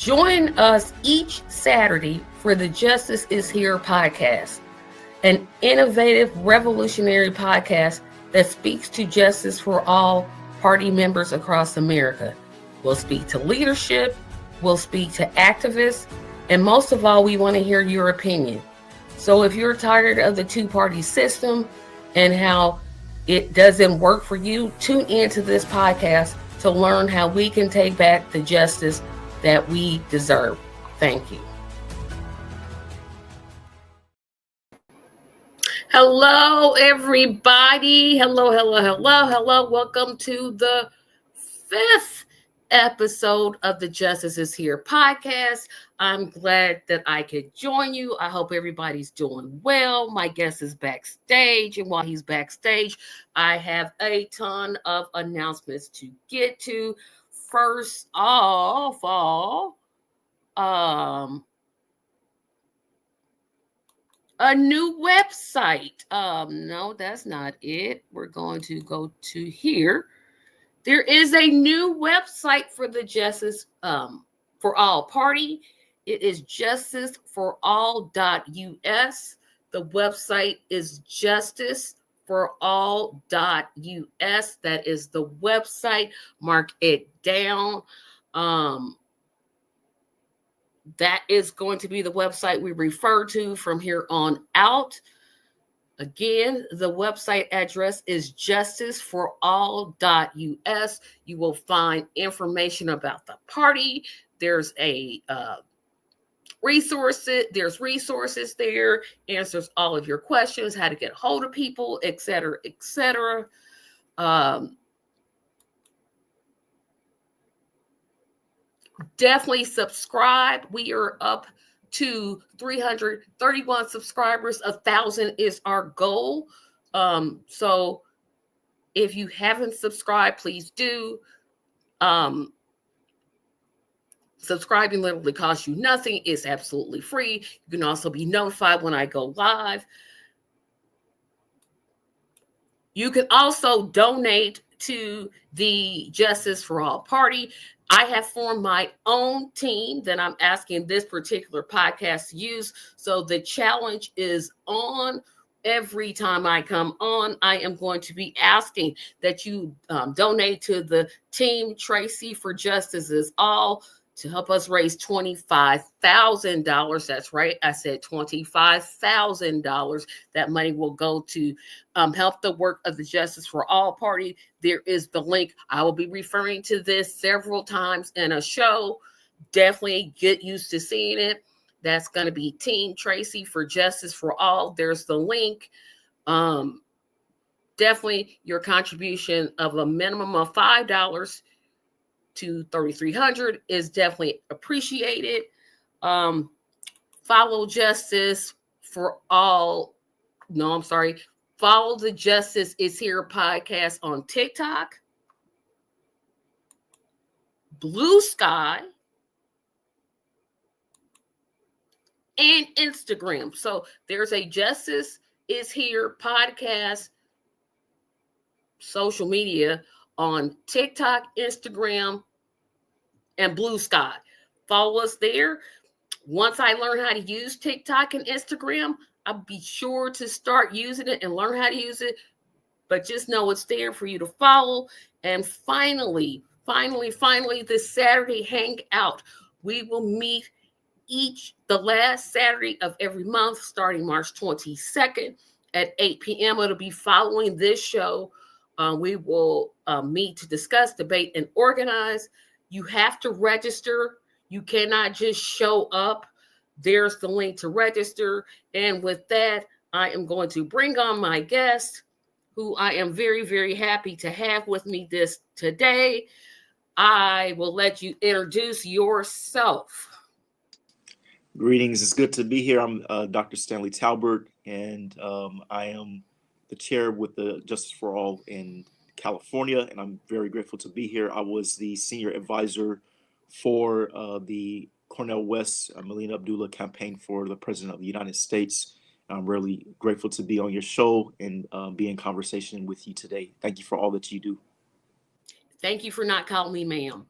Join us each Saturday for the Justice is Here podcast, an innovative, revolutionary podcast that speaks to justice for all party members across America. We'll speak to leadership, we'll speak to activists, and most of all, we want to hear your opinion. So if you're tired of the two-party system and how it doesn't work for you, tune into this podcast to learn how we can take back the justice that we deserve. Thank you. Hello, everybody. Hello. Welcome to the 5th episode of the Justice is Here podcast. I'm glad that I could join you. I hope everybody's doing well. My guest is backstage, and while he's backstage, I have a ton of announcements to get to. First of all, a new website. No, that's not it. We're going to go to here. There is a new website for the Justice for All Party. It is justiceforall.us. The website is justiceforall.us. That is the website. Mark it down. That is going to be the website we refer to from here on out. Again, the website address is justiceforall.us. You will find information about the party. There's a resources. There's resources there. Answers all of your questions, how to get a hold of people, etc., etc. Definitely subscribe. We are up to 331 subscribers. 1,000 is our goal. So if you haven't subscribed, please do. Subscribing literally costs you nothing. It's absolutely free. You can also be notified when I go live. You can also donate to the Justice for All Party. I have formed my own team that I'm asking this particular podcast to use. So the challenge is on. Every time I come on, I am going to be asking that you donate to the team Tracy for Justice is All to help us raise $25,000. That's right. I said $25,000. That money will go to help the work of the Justice for All Party. There is the link. I will be referring to this several times in a show. Definitely get used to seeing it. That's going to be Team Tracy for Justice for All. There's the link. Definitely your contribution of a minimum of $5 to $3,300 is definitely appreciated. Follow Justice for All. No, I'm sorry. Follow the Justice is Here podcast on TikTok, Blue Sky, and Instagram. So there's a Justice is Here podcast social media on TikTok, Instagram, and Blue Sky. Follow us there. Once I learn how to use TikTok and Instagram, I'll be sure to start using it and learn how to use it. But just know it's there for you to follow. And finally, this Saturday hangout. We will meet the last Saturday of every month, starting March 22nd at 8 p.m. It'll be following this show. We will meet to discuss, debate, and organize. You have to register. You cannot just show up. There's the link to register. And with that, I am going to bring on my guest, who I am very, very happy to have with me today. I will let you introduce yourself. Greetings. It's good to be here. I'm Dr. Stanley Talbert, and I am the chair with the Justice for All in California, and I'm very grateful to be here. I was the senior advisor for the Cornel West Melina Abdullah campaign for the President of the United States. I'm really grateful to be on your show and be in conversation with you today. Thank you for all that you do. Thank you for not calling me ma'am.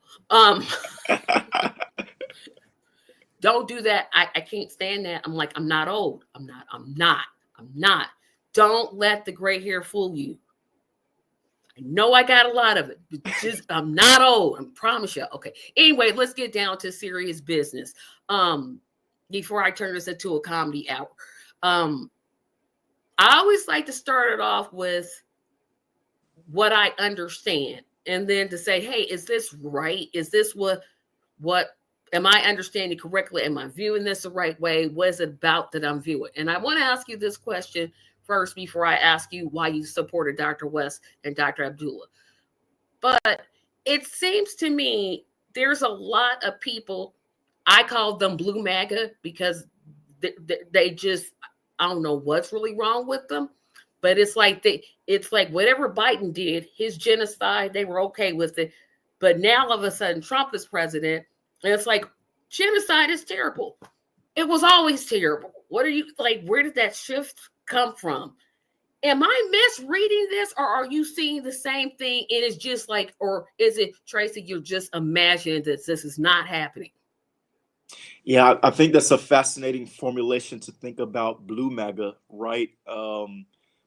Don't do that. I can't stand that. I'm like, I'm not old. I'm not. Don't let the gray hair fool you. I know I got a lot of it, but just I'm not old. I promise you. Okay. Anyway, let's get down to serious business. Before I turn this into a comedy hour. I always like to start it off with what I understand, and then to say, hey, is this right? Is this what am I understanding correctly? Am I viewing this the right way? What is it about that I'm viewing? And I want to ask you this question first before I ask you why you supported Dr. West and Dr. Abdullah. But it seems to me there's a lot of people, I call them blue MAGA, because they just, I don't know what's really wrong with them. But it's like whatever Biden did, his genocide, they were okay with it. But now all of a sudden Trump is president, and it's like genocide is terrible. It was always terrible. What are you like? Where did that shift come from? Am I misreading this, or are you seeing the same thing? And it's just like, or is it, Tracy, you're just imagining that this is not happening? Yeah, I think that's a fascinating formulation to think about blue MAGA, right?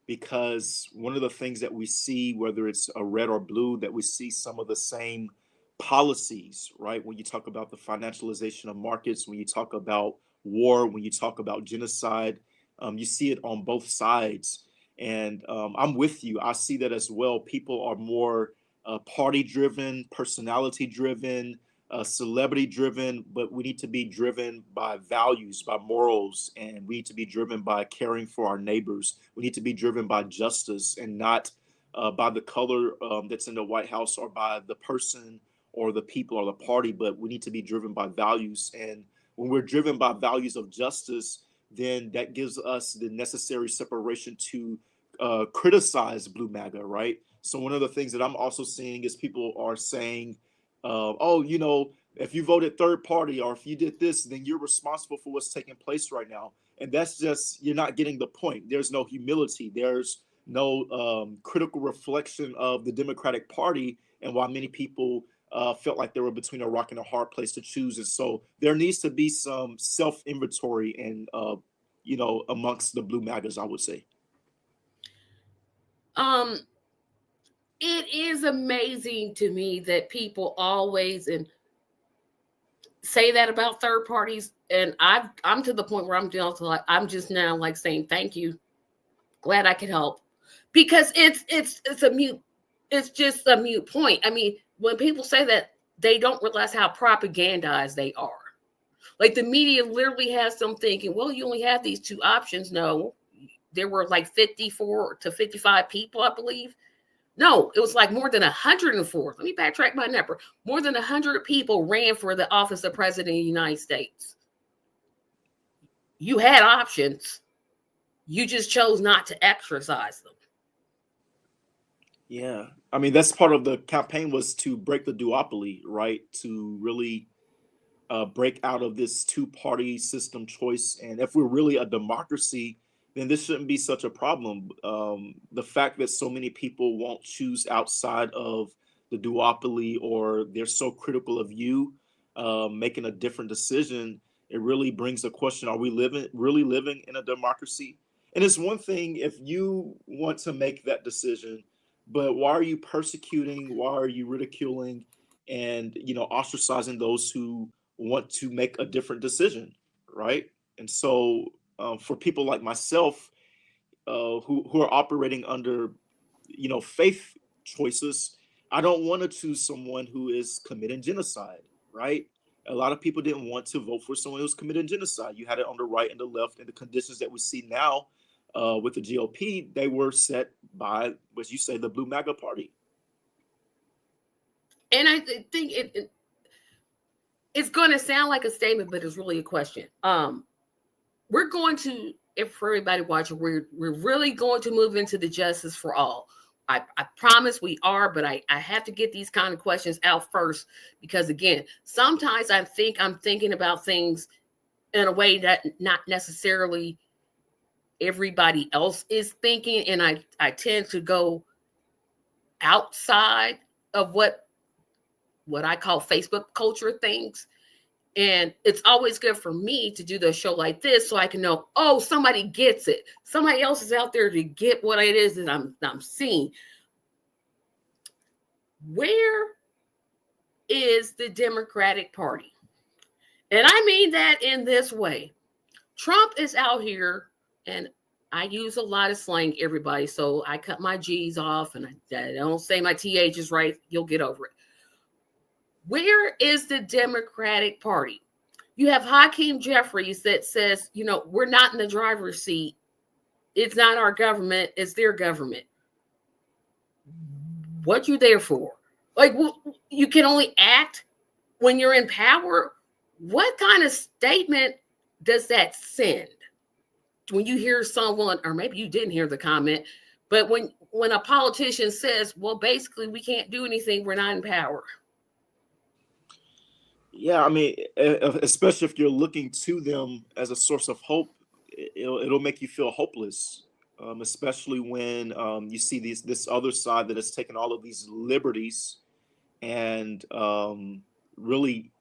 Because one of the things that we see, whether it's a red or blue, that we see some of the same policies, right? When you talk about the financialization of markets, when you talk about war, when you talk about genocide, you see it on both sides. And I'm with you. I see that as well. People are more party driven, personality driven, celebrity driven, but we need to be driven by values, by morals, and we need to be driven by caring for our neighbors. We need to be driven by justice and not by the color that's in the White House, or by the person or the people or the party, but we need to be driven by values. And when we're driven by values of justice, then that gives us the necessary separation to criticize blue MAGA, right? So one of the things that I'm also seeing is people are saying, oh, if you voted third party, or if you did this, then you're responsible for what's taking place right now. And that's just, you're not getting the point. There's no humility. There's no critical reflection of the Democratic Party, and why many people felt like they were between a rock and a hard place to choose. And so there needs to be some self inventory and, amongst the blue MAGAs, I would say. It is amazing to me that people always say that about third parties, and I'm to the point where I'm just now like saying thank you, glad I could help, because it's just a mute point. I mean, when people say that, they don't realize how propagandized they are. Like, the media literally has them thinking, well, you only have these two options. No, there were like 54 to 55 people, I believe. No, it was like more than 104. Let me backtrack my number. More than 100 people ran for the office of president of the United States. You had options. You just chose not to exercise them. Yeah. I mean, that's part of the campaign, was to break the duopoly, right? To really break out of this two-party system choice. And if we're really a democracy, then this shouldn't be such a problem. The fact that so many people won't choose outside of the duopoly, or they're so critical of you making a different decision, it really brings the question: are we really living in a democracy? And it's one thing if you want to make that decision, but why are you persecuting? Why are you ridiculing and ostracizing those who want to make a different decision, right? And so for people like myself who are operating under faith choices, I don't want to choose someone who is committing genocide, right? A lot of people didn't want to vote for someone who was committing genocide. You had it on the right and the left, and the conditions that we see now with the GOP, they were set by, as you say, the blue MAGA party. And I think it's going to sound like a statement, but it's really a question. We're going to, if for everybody watching, we're really going to move into the justice for all. I promise we are, but I have to get these kind of questions out first, because again, sometimes I think I'm thinking about things in a way that not necessarily everybody else is thinking, and I tend to go outside of what I call Facebook culture things. And it's always good for me to do the show like this so I can know, oh, somebody gets it. Somebody else is out there to get what it is that I'm seeing. Where is the Democratic Party? And I mean that in this way. Trump is out here, and I use a lot of slang, everybody, so I cut my G's off, and I don't say my TH is right. You'll get over it. Where is the Democratic Party? You have Hakeem Jeffries that says, we're not in the driver's seat. It's not our government. It's their government. What you there for? Like, you can only act when you're in power. What kind of statement does that send? When you hear someone, or maybe you didn't hear the comment, but when a politician says, well, basically, we can't do anything. We're not in power. Yeah, I mean, especially if you're looking to them as a source of hope, it'll make you feel hopeless, especially when you see this other side that has taken all of these liberties and really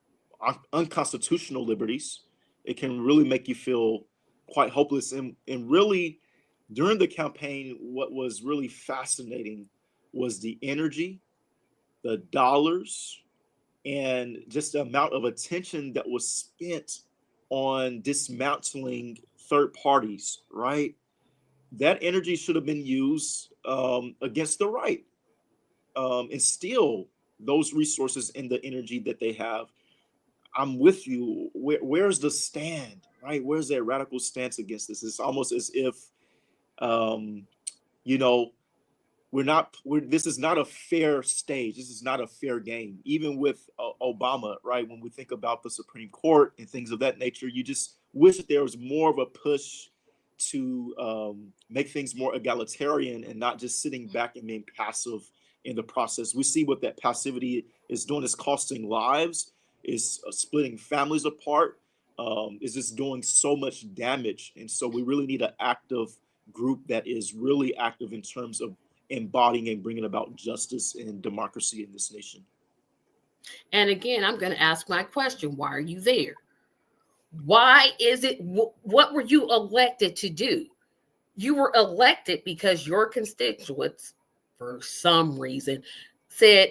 unconstitutional liberties. It can really make you feel quite hopeless. And really, during the campaign, what was really fascinating was the energy, the dollars, and just the amount of attention that was spent on dismantling third parties, right? That energy should have been used against the right, and still those resources and the energy that they have. I'm with you. Where's the stand, right? Where's that radical stance against this? It's almost as if, you know, this is not a fair stage. This is not a fair game. Even with Obama, right? When we think about the Supreme Court and things of that nature, you just wish that there was more of a push to make things more egalitarian and not just sitting back and being passive in the process. We see what that passivity is doing. Is costing lives, is splitting families apart, is just doing so much damage. And so we really need an active group that is really active in terms of embodying and bringing about justice and democracy in this nation. And again, I'm going to ask my question. Why are you there? Why is it? What were you elected to do? You were elected because your constituents, for some reason, said,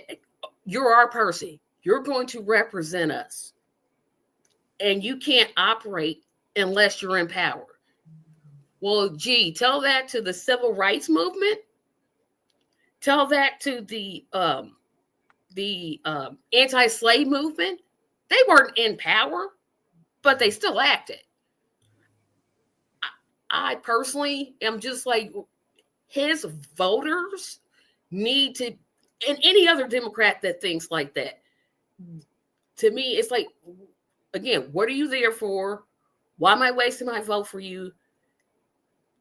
you're our person. You're going to represent us. And you can't operate unless you're in power. Well, gee, tell that to the civil rights movement. Tell that to the anti-slave movement. They weren't in power, but they still acted. I personally am just like, his voters need to, and any other Democrat that thinks like that, to me, it's like, again, what are you there for? Why am I wasting my vote for you?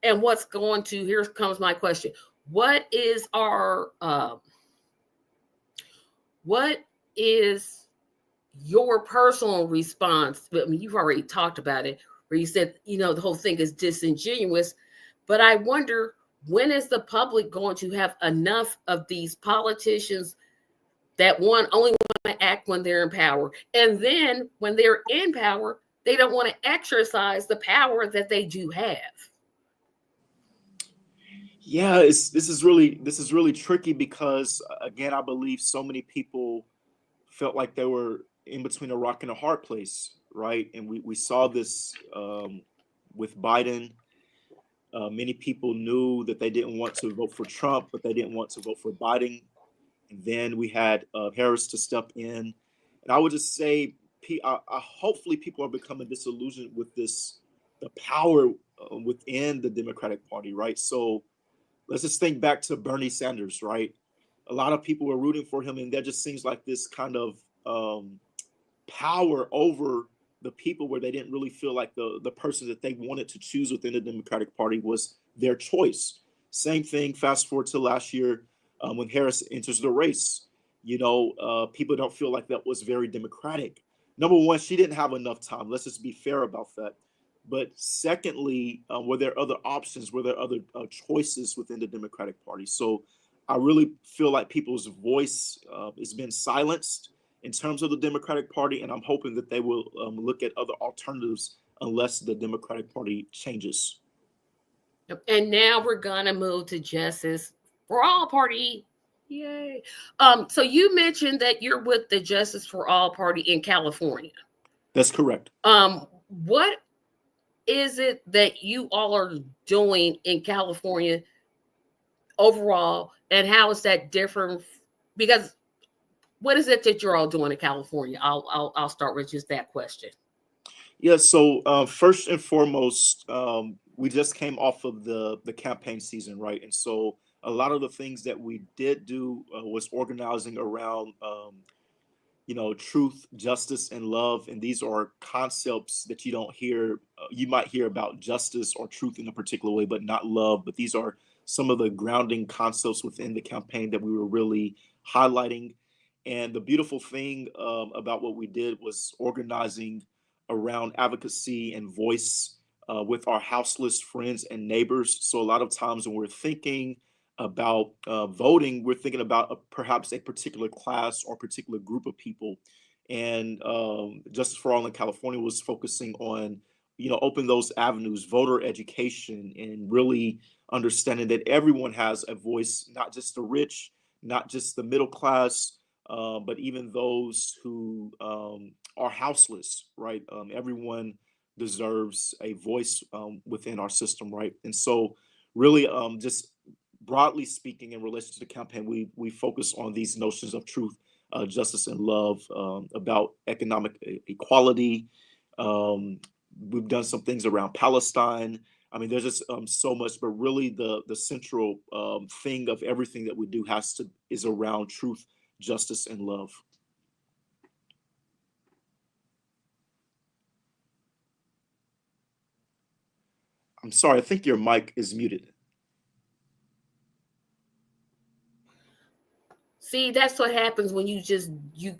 And what's going to, here comes my question. What is your personal response? I mean, you've already talked about it, where you said, the whole thing is disingenuous, but I wonder, when is the public going to have enough of these politicians that only want to act when they're in power? And then when they're in power, they don't want to exercise the power that they do have. Yeah, this is really tricky because, again, I believe so many people felt like they were in between a rock and a hard place, right? And we saw this with Biden. Many people knew that they didn't want to vote for Trump, but they didn't want to vote for Biden. And then we had Harris to step in. And I would just say, hopefully people are becoming disillusioned with the power within the Democratic Party, right? So let's just think back to Bernie Sanders, right? A lot of people were rooting for him, and that just seems like this kind of power over the people, where they didn't really feel like the person that they wanted to choose within the Democratic Party was their choice. Same thing, fast forward to last year when Harris enters the race. People don't feel like that was very democratic. Number one, she didn't have enough time. Let's just be fair about that. But secondly, were there other options? Were there other choices within the Democratic Party? So I really feel like people's voice has been silenced, in terms of the Democratic Party, and I'm hoping that they will look at other alternatives unless the Democratic Party changes. And now we're gonna move to Justice for All Party. Yay. So you mentioned that you're with the Justice for All Party in California. That's correct. What is it that you all are doing in California overall, and how is that different? Because what is it that you're all doing in California? I'll start with just that question. Yeah. So first and foremost, we just came off of the campaign season, right? And so a lot of the things that we did do was organizing around, truth, justice, and love. And these are concepts that you don't hear. You might hear about justice or truth in a particular way, but not love. But these are some of the grounding concepts within the campaign that we were really highlighting. And the beautiful thing about what we did was organizing around advocacy and voice with our houseless friends and neighbors. So a lot of times when we're thinking about voting, we're thinking about perhaps a particular class or particular group of people. And Justice for All in California was focusing on, open those avenues, voter education, and really understanding that everyone has a voice, not just the rich, not just the middle class, but even those who are houseless, right? Everyone deserves a voice within our system, right? And so, really, just broadly speaking, in relation to the campaign, we focus on these notions of truth, justice, and love, about economic equality. We've done some things around Palestine. I mean, there's just so much, but really, the central thing of everything that we do is around truth, justice, and love. I'm sorry, I think your mic is muted. See, that's what happens when you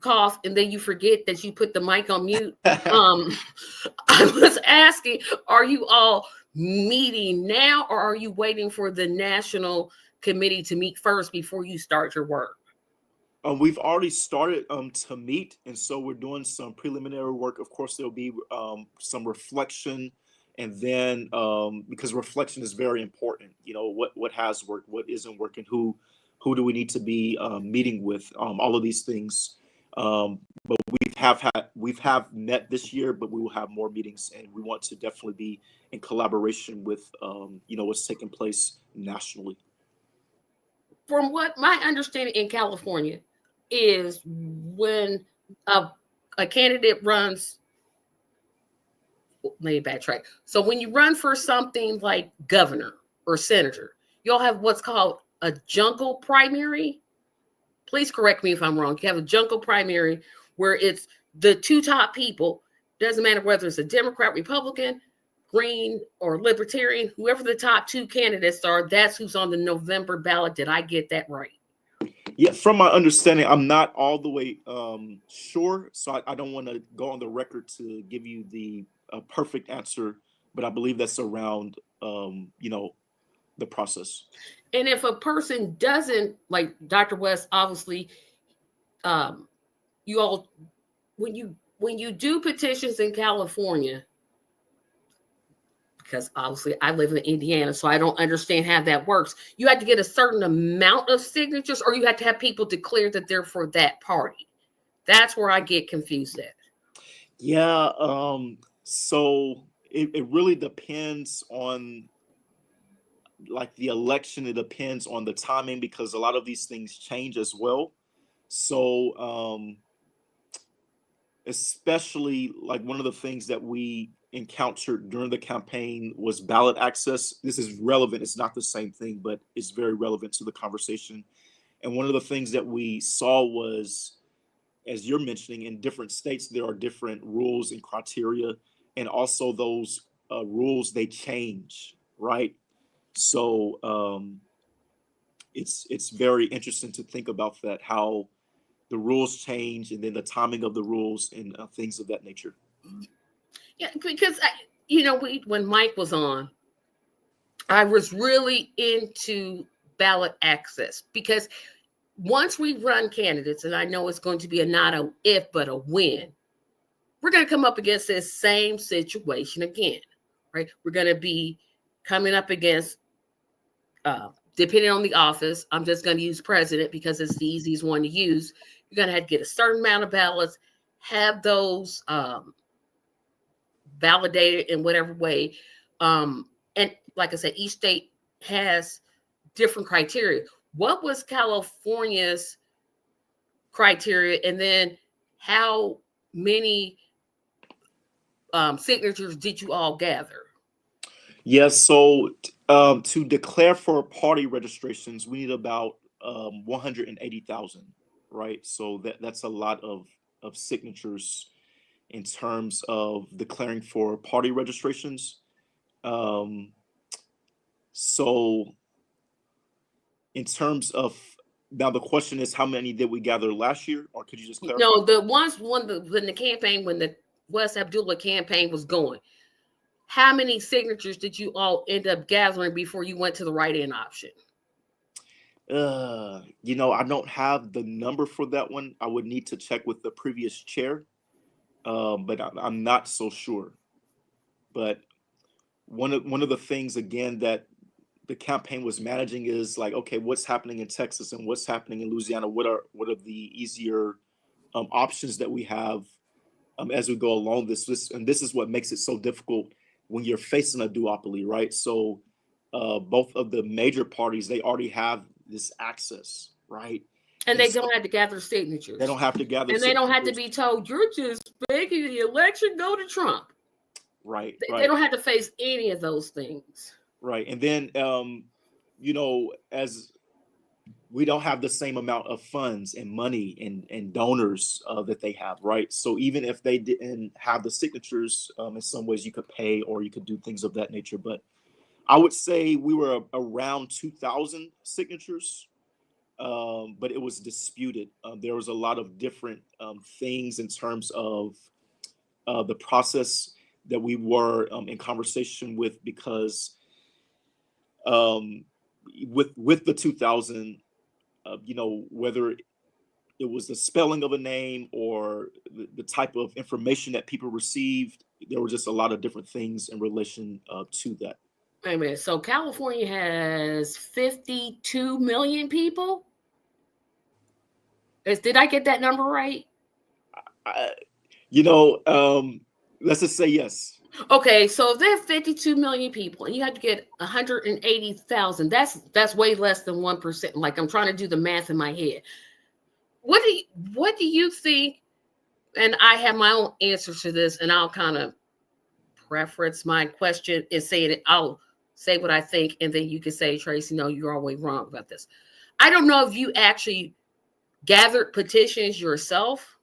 cough and then you forget that you put the mic on mute. I was asking, are you all meeting now, or are you waiting for the national committee to meet first before you start your work? We've already started to meet, and so we're doing some preliminary work. Of course, there'll be some reflection, and then because reflection is very important, what has worked, what isn't working, who do we need to be meeting with, all of these things. But we've met this year, but we will have more meetings, and we want to definitely be in collaboration with what's taking place nationally. From what my understanding in California is, when a candidate runs, let me backtrack. So when you run for something like governor or senator, you'll have what's called a jungle primary. Please correct me if I'm wrong. You have a jungle primary where it's the two top people. Doesn't matter whether it's a Democrat, Republican, Green, or Libertarian, whoever the top two candidates are, that's who's on the November ballot. Did I get that right? Yeah, from my understanding, I'm not all the way sure, so I don't want to go on the record to give you the perfect answer, but I believe that's around the process. And if a person doesn't, like Dr. West, obviously, you all, when you do petitions in California, because obviously I live in Indiana, so I don't understand how that works. You have to get a certain amount of signatures, or you have to have people declare that they're for that party. That's where I get confused at. Yeah. So it really depends on, like, the election. It depends on the timing, because a lot of these things change as well. So especially, like, one of the things that we encountered during the campaign was ballot access. This is relevant. It's not the same thing, but it's very relevant to the conversation. And one of the things that we saw was, as you're mentioning, in different states, there are different rules and criteria. And also those rules, they change, right? So it's very interesting to think about that, how the rules change, and then the timing of the rules, and things of that nature. Yeah, because when Mike was on, I was really into ballot access, because once we run candidates, and I know it's going to be a not a if, but a when, we're going to come up against this same situation again, right? We're going to be coming up against, depending on the office, I'm just going to use president because it's the easiest one to use. You're going to have to get a certain amount of ballots, have those validated in whatever way. And like I said, each state has different criteria. What was California's criteria? And then how many signatures did you all gather? Yes, so to declare for party registrations, we need about 180,000, right? So that's a lot of signatures in terms of declaring for party registrations. Um, so in terms of now, the question is, how many did we gather last year, or could you just clarify? No, the ones when the campaign, when the West Abdullah campaign was going, how many signatures did you all end up gathering before you went to the write-in option? I don't have the number for that one. I would need to check with the previous chair, but I'm not so sure. But one of the things again that the campaign was managing is like, okay, what's happening in Texas and what's happening in Louisiana? What are the easier options that we have as we go along and this is what makes it so difficult when you're facing a duopoly, right? So both of the major parties, they already have this access, right? And they don't have to gather signatures. They don't have to gather, and they don't have to be told you're just making the election go to Trump. Right. They don't have to face any of those things. Right. And then as we don't have the same amount of funds and money and donors that they have, right? So even if they didn't have the signatures, in some ways you could pay or you could do things of that nature. But I would say we were around 2,000 signatures, but it was disputed. There was a lot of different things in terms of the process that we were in conversation with, because with the 2,000, whether it was the spelling of a name or the type of information that people received, there were just a lot of different things in relation to that. Wait a minute. So California has 52 million people? Did I get that number right? Let's just say yes. Okay, so if there are 52 million people and you have to get 180,000, that's way less than 1%. Like, I'm trying to do the math in my head. What do you think? And I have my own answer to this, and I'll kind of preference my question and say it. I'll say what I think, and then you can say, Tracy, no, you're always wrong about this. I don't know if you actually gathered petitions yourself,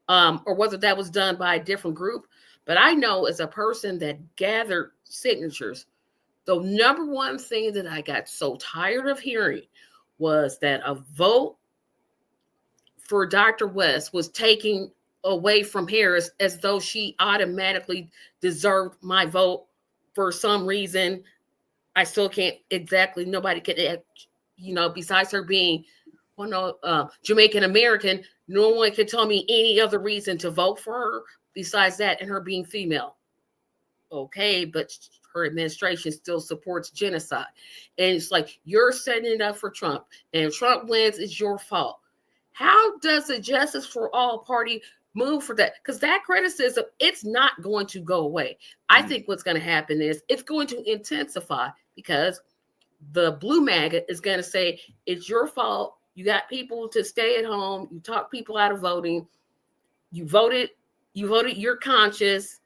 or whether that was done by a different group. But I know, as a person that gathered signatures, the number one thing that I got so tired of hearing was that a vote for Dr. West was taken away from Harris as though she automatically deserved my vote for some reason. I still can't exactly, nobody can, besides her being Jamaican American, no one can tell me any other reason to vote for her besides that and her being female. Okay, but her administration still supports genocide. And it's like, you're setting it up for Trump, and if Trump wins, it's your fault. How does the Justice for All party move for that? Because that criticism, it's not going to go away. I think what's going to happen is it's going to intensify, because the blue MAGA is going to say, it's your fault. You got people to stay at home. You talk people out of voting. You voted your conscience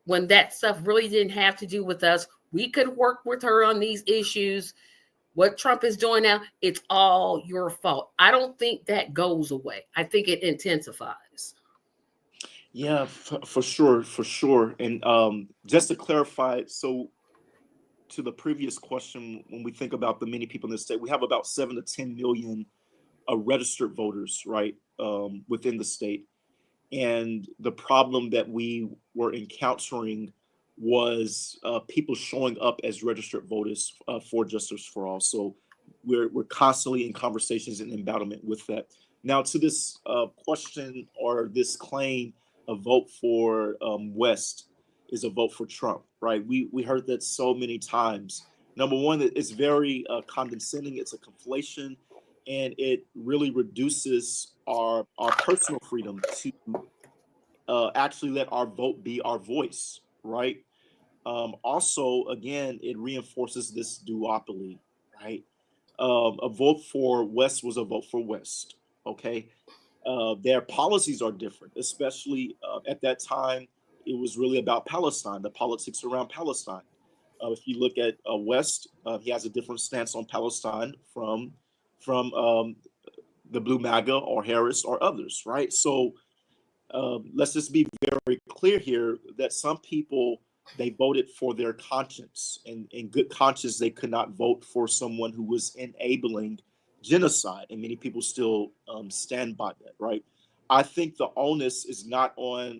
when that stuff really didn't have to do with us. We could work with her on these issues. What Trump is doing now, it's all your fault. I don't think that goes away. I think it intensifies. Yeah, for sure. And just to clarify, so to the previous question, when we think about the many people in the state, we have about 7 to 10 million registered voters, right, within the state. And the problem that we were encountering was people showing up as registered voters for Justice for All. So we're constantly in conversations and embattlement with that. Now, to this question or this claim, a vote for West is a vote for Trump, right? We heard that so many times. Number one, it's very condescending. It's a conflation, and it really reduces our personal freedom to actually let our vote be our voice, right? Also, again, it reinforces this duopoly, right? A vote for West was a vote for West. Okay, their policies are different, especially at that time. It was really about Palestine, the politics around Palestine. If you look at West, he has a different stance on Palestine from the Blue MAGA or Harris or others, right? So let's just be very clear here that some people they voted for their conscience, and in good conscience they could not vote for someone who was enabling genocide, and many people still stand by that, right? I think the onus is not on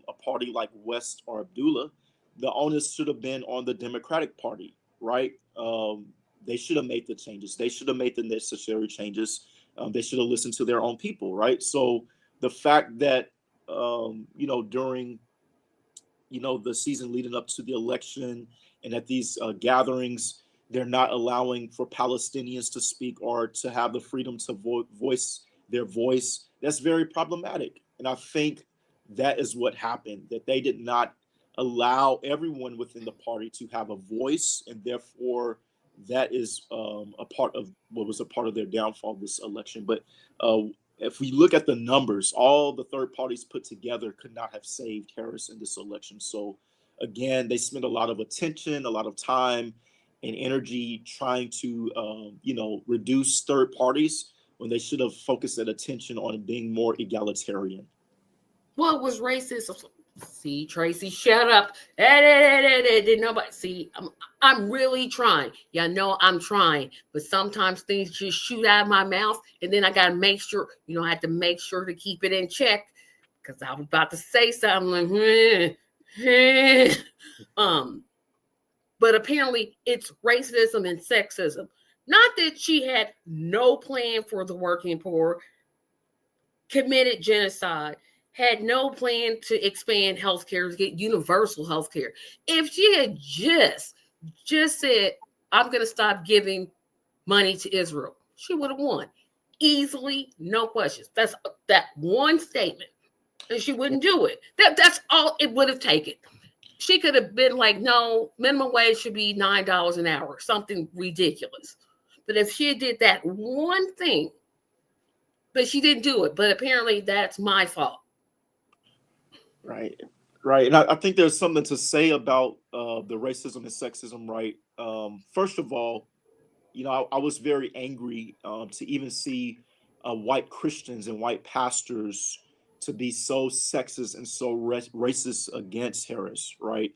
a party like West or Abdullah. The onus should have been on the Democratic Party, right? They should have made the changes. They should have made the necessary changes. They should have listened to their own people, right? So the fact that during the season leading up to the election and at these gatherings, they're not allowing for Palestinians to speak or to have the freedom to voice their voice. That's very problematic. And I think that is what happened, that they did not allow everyone within the party to have a voice. And therefore, that is a part of what was a part of their downfall this election. But if we look at the numbers, all the third parties put together could not have saved Harris in this election. So again, they spent a lot of attention, a lot of time and energy trying to, reduce third parties when they should have focused that attention on being more egalitarian. What was racist? See, Tracy, shut up. Did nobody see? I'm really trying. Yeah, know I'm trying, but sometimes things just shoot out of my mouth, and then I gotta make sure. I have to make sure to keep it in check because I was about to say something like, but apparently it's racism and sexism. Not that she had no plan for the working poor, committed genocide, had no plan to expand healthcare, to get universal healthcare. If she had just said, I'm going to stop giving money to Israel, she would have won easily, no questions. That's that one statement, and she wouldn't do it. That's all it would have taken. She could have been like, no, minimum wage should be $9 an hour, something ridiculous. But if she did that one thing, but she didn't do it. But apparently that's my fault. Right. And I think there's something to say about the racism and sexism, right? First of all, I was very angry to even see white Christians and white pastors to be so sexist and so racist against Harris, right?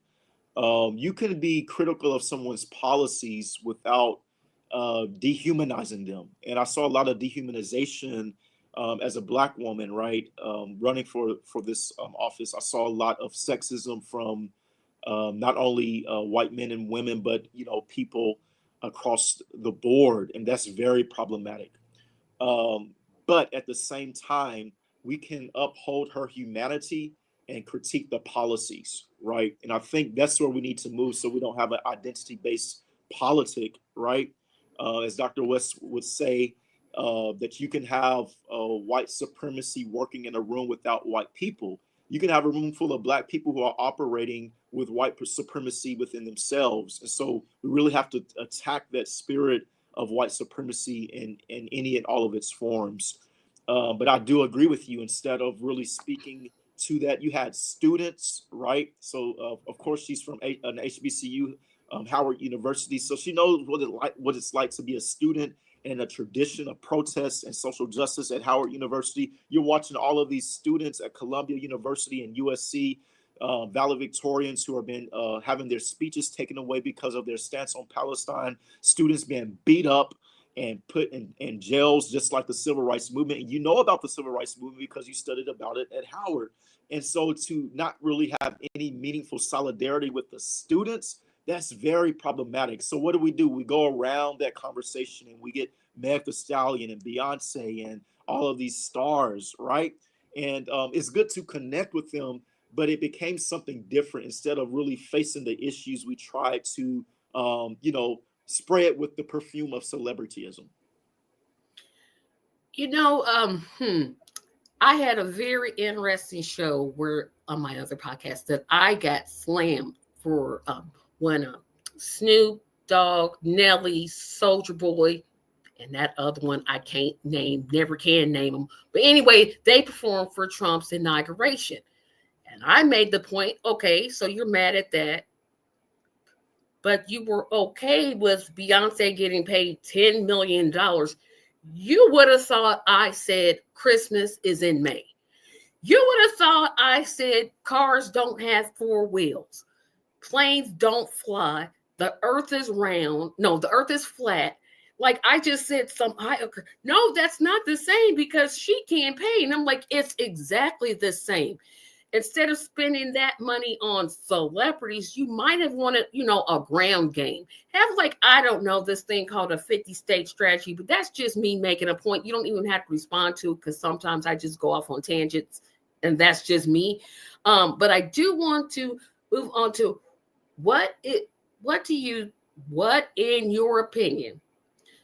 You can be critical of someone's policies without dehumanizing them. And I saw a lot of dehumanization as a Black woman, right? Running for this office. I saw a lot of sexism from not only white men and women, but, people across the board. And that's very problematic. But at the same time, we can uphold her humanity and critique the policies, right? And I think that's where we need to move so we don't have an identity-based politic, right? As Dr. West would say, that you can have white supremacy working in a room without white people. You can have a room full of Black people who are operating with white supremacy within themselves. And so we really have to attack that spirit of white supremacy in any and all of its forms. But I do agree with you. Instead of really speaking to that, you had students, right? So of course she's from an HBCU, Howard University, so she knows what it's like to be a student in a tradition of protest and social justice at Howard University. You're watching all of these students at Columbia University and USC, valedictorians who have been having their speeches taken away because of their stance on Palestine, students being beat up and put in jails, just like the civil rights movement. And you know about the civil rights movement because you studied about it at Howard. And so to not really have any meaningful solidarity with the students, That's very problematic. So what do? We go around that conversation and we get Meg Thee Stallion and Beyonce and all of these stars, right? And it's good to connect with them, but it became something different. Instead of really facing the issues, we tried to, spray it with the perfume of celebrityism. You know, I had a very interesting show where on my other podcast that I got slammed for when Snoop Dogg, Nelly, Soldier Boy, and that other one I can't name, never can name them. But anyway, they performed for Trump's inauguration. And I made the point, okay, so you're mad at that, but you were okay with Beyonce getting paid $10 million. You would have thought I said Christmas is in May. You would have thought I said cars don't have four wheels, planes don't fly, the earth is round. No, the earth is flat. Like I just said, no, that's not the same because she can't pay. And I'm like, it's exactly the same. Instead of spending that money on celebrities, you might have wanted, a ground game. Have like, I don't know, this thing called a 50-state strategy, but that's just me making a point. You don't even have to respond to because sometimes I just go off on tangents and that's just me. But I do want to move on to what in your opinion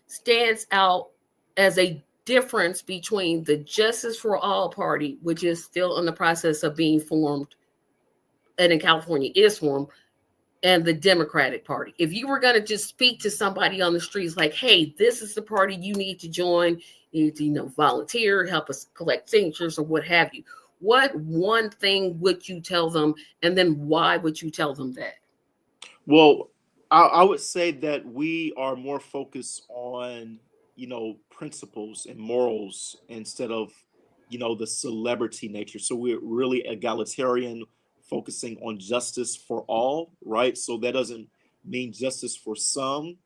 stands out as a difference between the Justice for All party, which is still in the process of being formed and in California is formed, and the Democratic Party. If you were going to just speak to somebody on the streets like, hey, this is the party you need to join, you need to, volunteer, help us collect signatures or what have you, what one thing would you tell them? And then why would you tell them that? Well, I would say that we are more focused on, principles and morals instead of, the celebrity nature. So we're really egalitarian, focusing on justice for all, right? So that doesn't mean justice for some,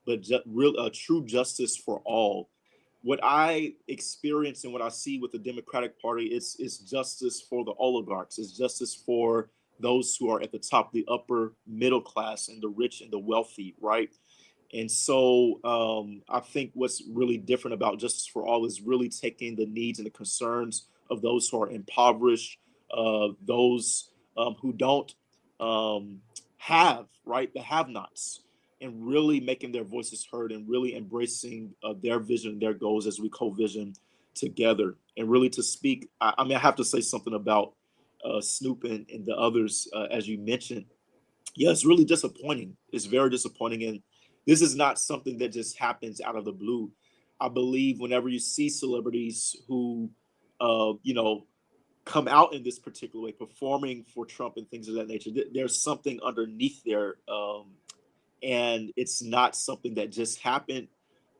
but true justice for all. What I experience and what I see with the Democratic Party is justice for the oligarchs, is justice for those who are at the top, the upper middle class and the rich and the wealthy, right? And so I think what's really different about Justice for All is really taking the needs and the concerns of those who are impoverished, those who don't have, right, the have nots, and really making their voices heard and really embracing their vision, their goals as we co vision together. And really to speak, I mean, I have to say something about Snoop and the others, as you mentioned. Yeah, it's really disappointing. It's very disappointing. And this is not something that just happens out of the blue. I believe whenever you see celebrities who, come out in this particular way, performing for Trump and things of that nature, there's something underneath there. And it's not something that just happened,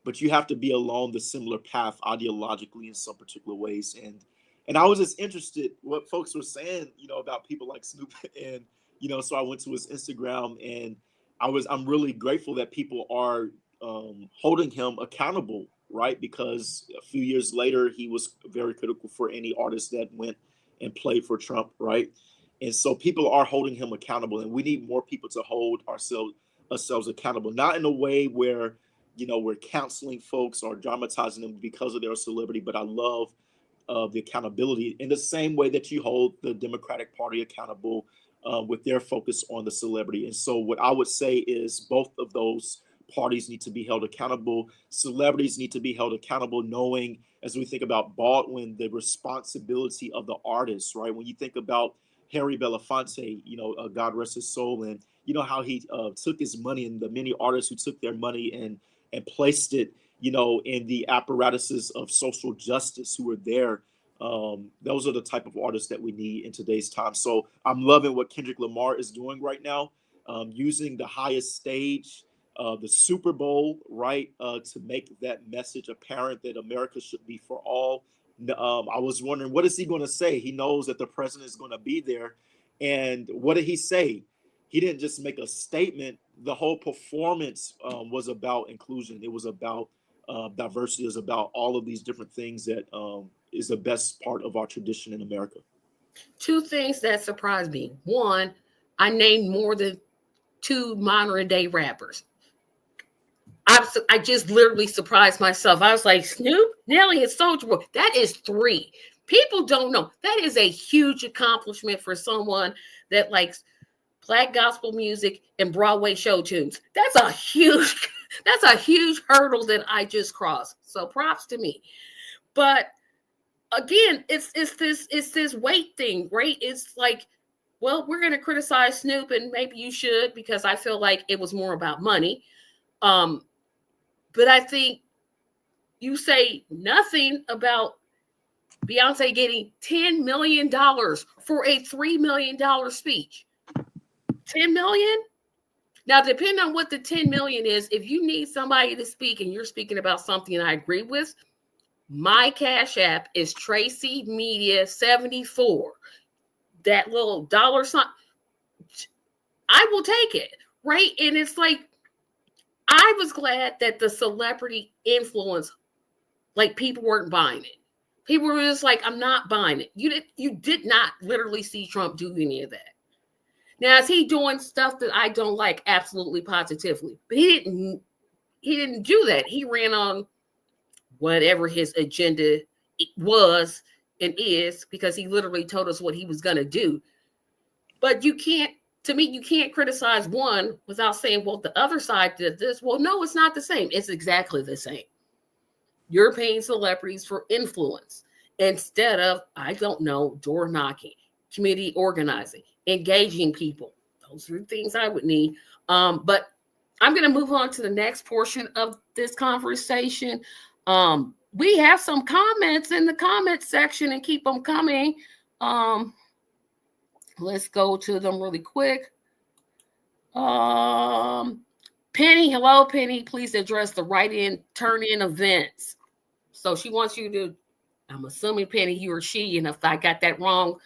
but you have to be along the similar path ideologically in some particular ways. And I was just interested what folks were saying, about people like Snoop, and so I went to his Instagram, and I'm really grateful that people are holding him accountable, right? Because a few years later, he was very critical for any artist that went and played for Trump, right? And so people are holding him accountable, and we need more people to hold ourselves accountable, not in a way where we're counseling folks or dramatizing them because of their celebrity, but I love the accountability in the same way that you hold the Democratic Party accountable with their focus on the celebrity. And so, what I would say is both of those parties need to be held accountable. Celebrities need to be held accountable, knowing as we think about Baldwin, the responsibility of the artist, right? When you think about Harry Belafonte, God rest his soul, and how he took his money, and the many artists who took their money and placed it in the apparatuses of social justice who were there. Those are the type of artists that we need in today's time. So I'm loving what Kendrick Lamar is doing right now, using the highest stage, the Super Bowl, right, to make that message apparent that America should be for all. I was wondering, what is he going to say? He knows that the president is going to be there. And what did he say? He didn't just make a statement. The whole performance was about inclusion. It was about diversity. It was about all of these different things that is the best part of our tradition in America. Two things that surprised me. One, I named more than 2 modern day rappers. I just literally surprised myself. I was like, Snoop, Nelly, and Soulja Boy. That is 3. People don't know. That is a huge accomplishment for someone that likes Black gospel music and Broadway show tunes. That's a huge hurdle that I just crossed. So props to me. But again, it's this weight thing, right? It's like, well, we're gonna criticize Snoop, and maybe you should, because I feel like it was more about money. But I think you say nothing about Beyonce getting $10 million for a $3 million speech. 10 million? Now, depending on what the 10 million is, if you need somebody to speak and you're speaking about something I agree with, my Cash App is Tracy Media 74. That little dollar sign, I will take it, right? And it's like, I was glad that the celebrity influence, like, people weren't buying it. People were just like, I'm not buying it. You did not literally see Trump do any of that. Now, is he doing stuff that I don't like? Absolutely, positively. But he didn't do that. He ran on whatever his agenda was and is, because he literally told us what he was going to do. But you can't criticize one without saying, well, the other side did this. Well, no, it's not the same. It's exactly the same. You're paying celebrities for influence instead of, I don't know, door knocking, community organizing, engaging people. Those are the things I would need. But I'm going to move on to the next portion of this conversation. We have some comments in the comment section, and keep them coming. Let's go to them really quick. Penny, hello, Penny. Please address the write-in, turn-in events. So she wants you to, I'm assuming, Penny, you or she, and if I got that wrong,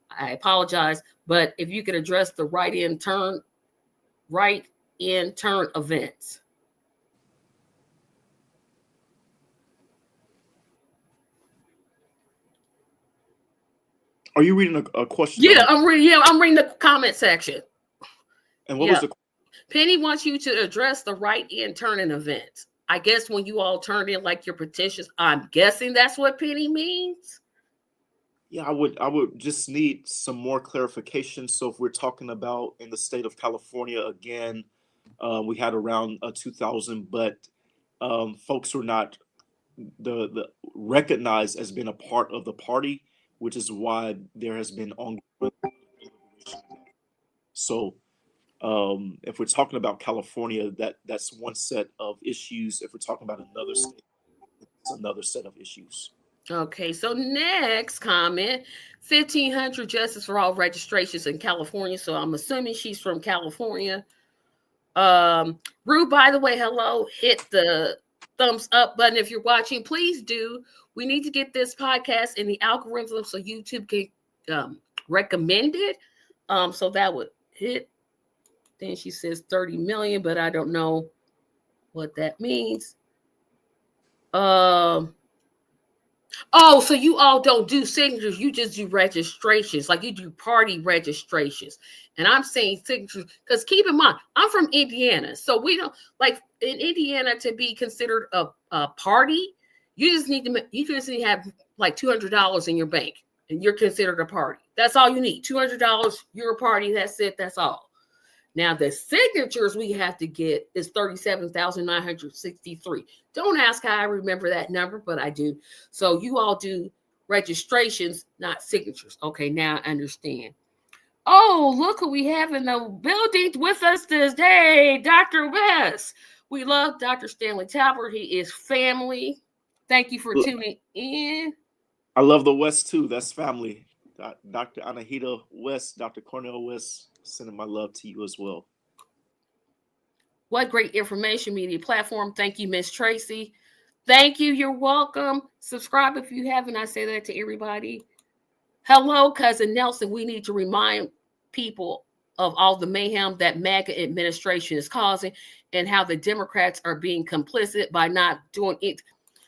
I apologize. But if you could address the write-in, turn events. Are you reading a question? Yeah, I'm reading the comment section. And what was the? Penny wants you to address the write-in, turn-in events. I guess when you all turn in like your petitions, I'm guessing that's what Penny means. Yeah, I would just need some more clarification. So if we're talking about in the state of California, again, we had around 2,000, but folks were not the recognized as being a part of the party, which is why there has been ongoing. So if we're talking about California, that's one set of issues. If we're talking about another state, it's another set of issues. Okay, so next comment, 1,500 Justice for All registrations in California. So I'm assuming she's from California. Rue, by the way, hello. Hit the thumbs up button if you're watching. Please do. We need to get this podcast in the algorithm so YouTube can recommend it. So that would hit. Then she says 30 million, but I don't know what that means. Oh, so you all don't do signatures, you just do registrations, like you do party registrations. And I'm saying signatures because keep in mind, I'm from Indiana. So we don't, like, in Indiana, to be considered a party, you just need to have like $200 in your bank and you're considered a party. That's all you need. $200, you're a party, that's it, that's all. Now, the signatures we have to get is 37,963. Don't ask how I remember that number, but I do. So you all do registrations, not signatures. Okay, now I understand. Oh, look who we have in the building with us today, Dr. West. We love Dr. Stanley Talbert. He is family. Thank you for tuning in. I love the West, too. That's family. Dr. Anahita West, Dr. Cornell West, sending my love to you as well. What great information media platform. Thank you, Miss Tracy. Thank you. You're welcome. Subscribe if you haven't. I say that to everybody. Hello, Cousin Nelson. We need to remind people of all the mayhem that MAGA administration is causing and how the Democrats are being complicit by not doing it.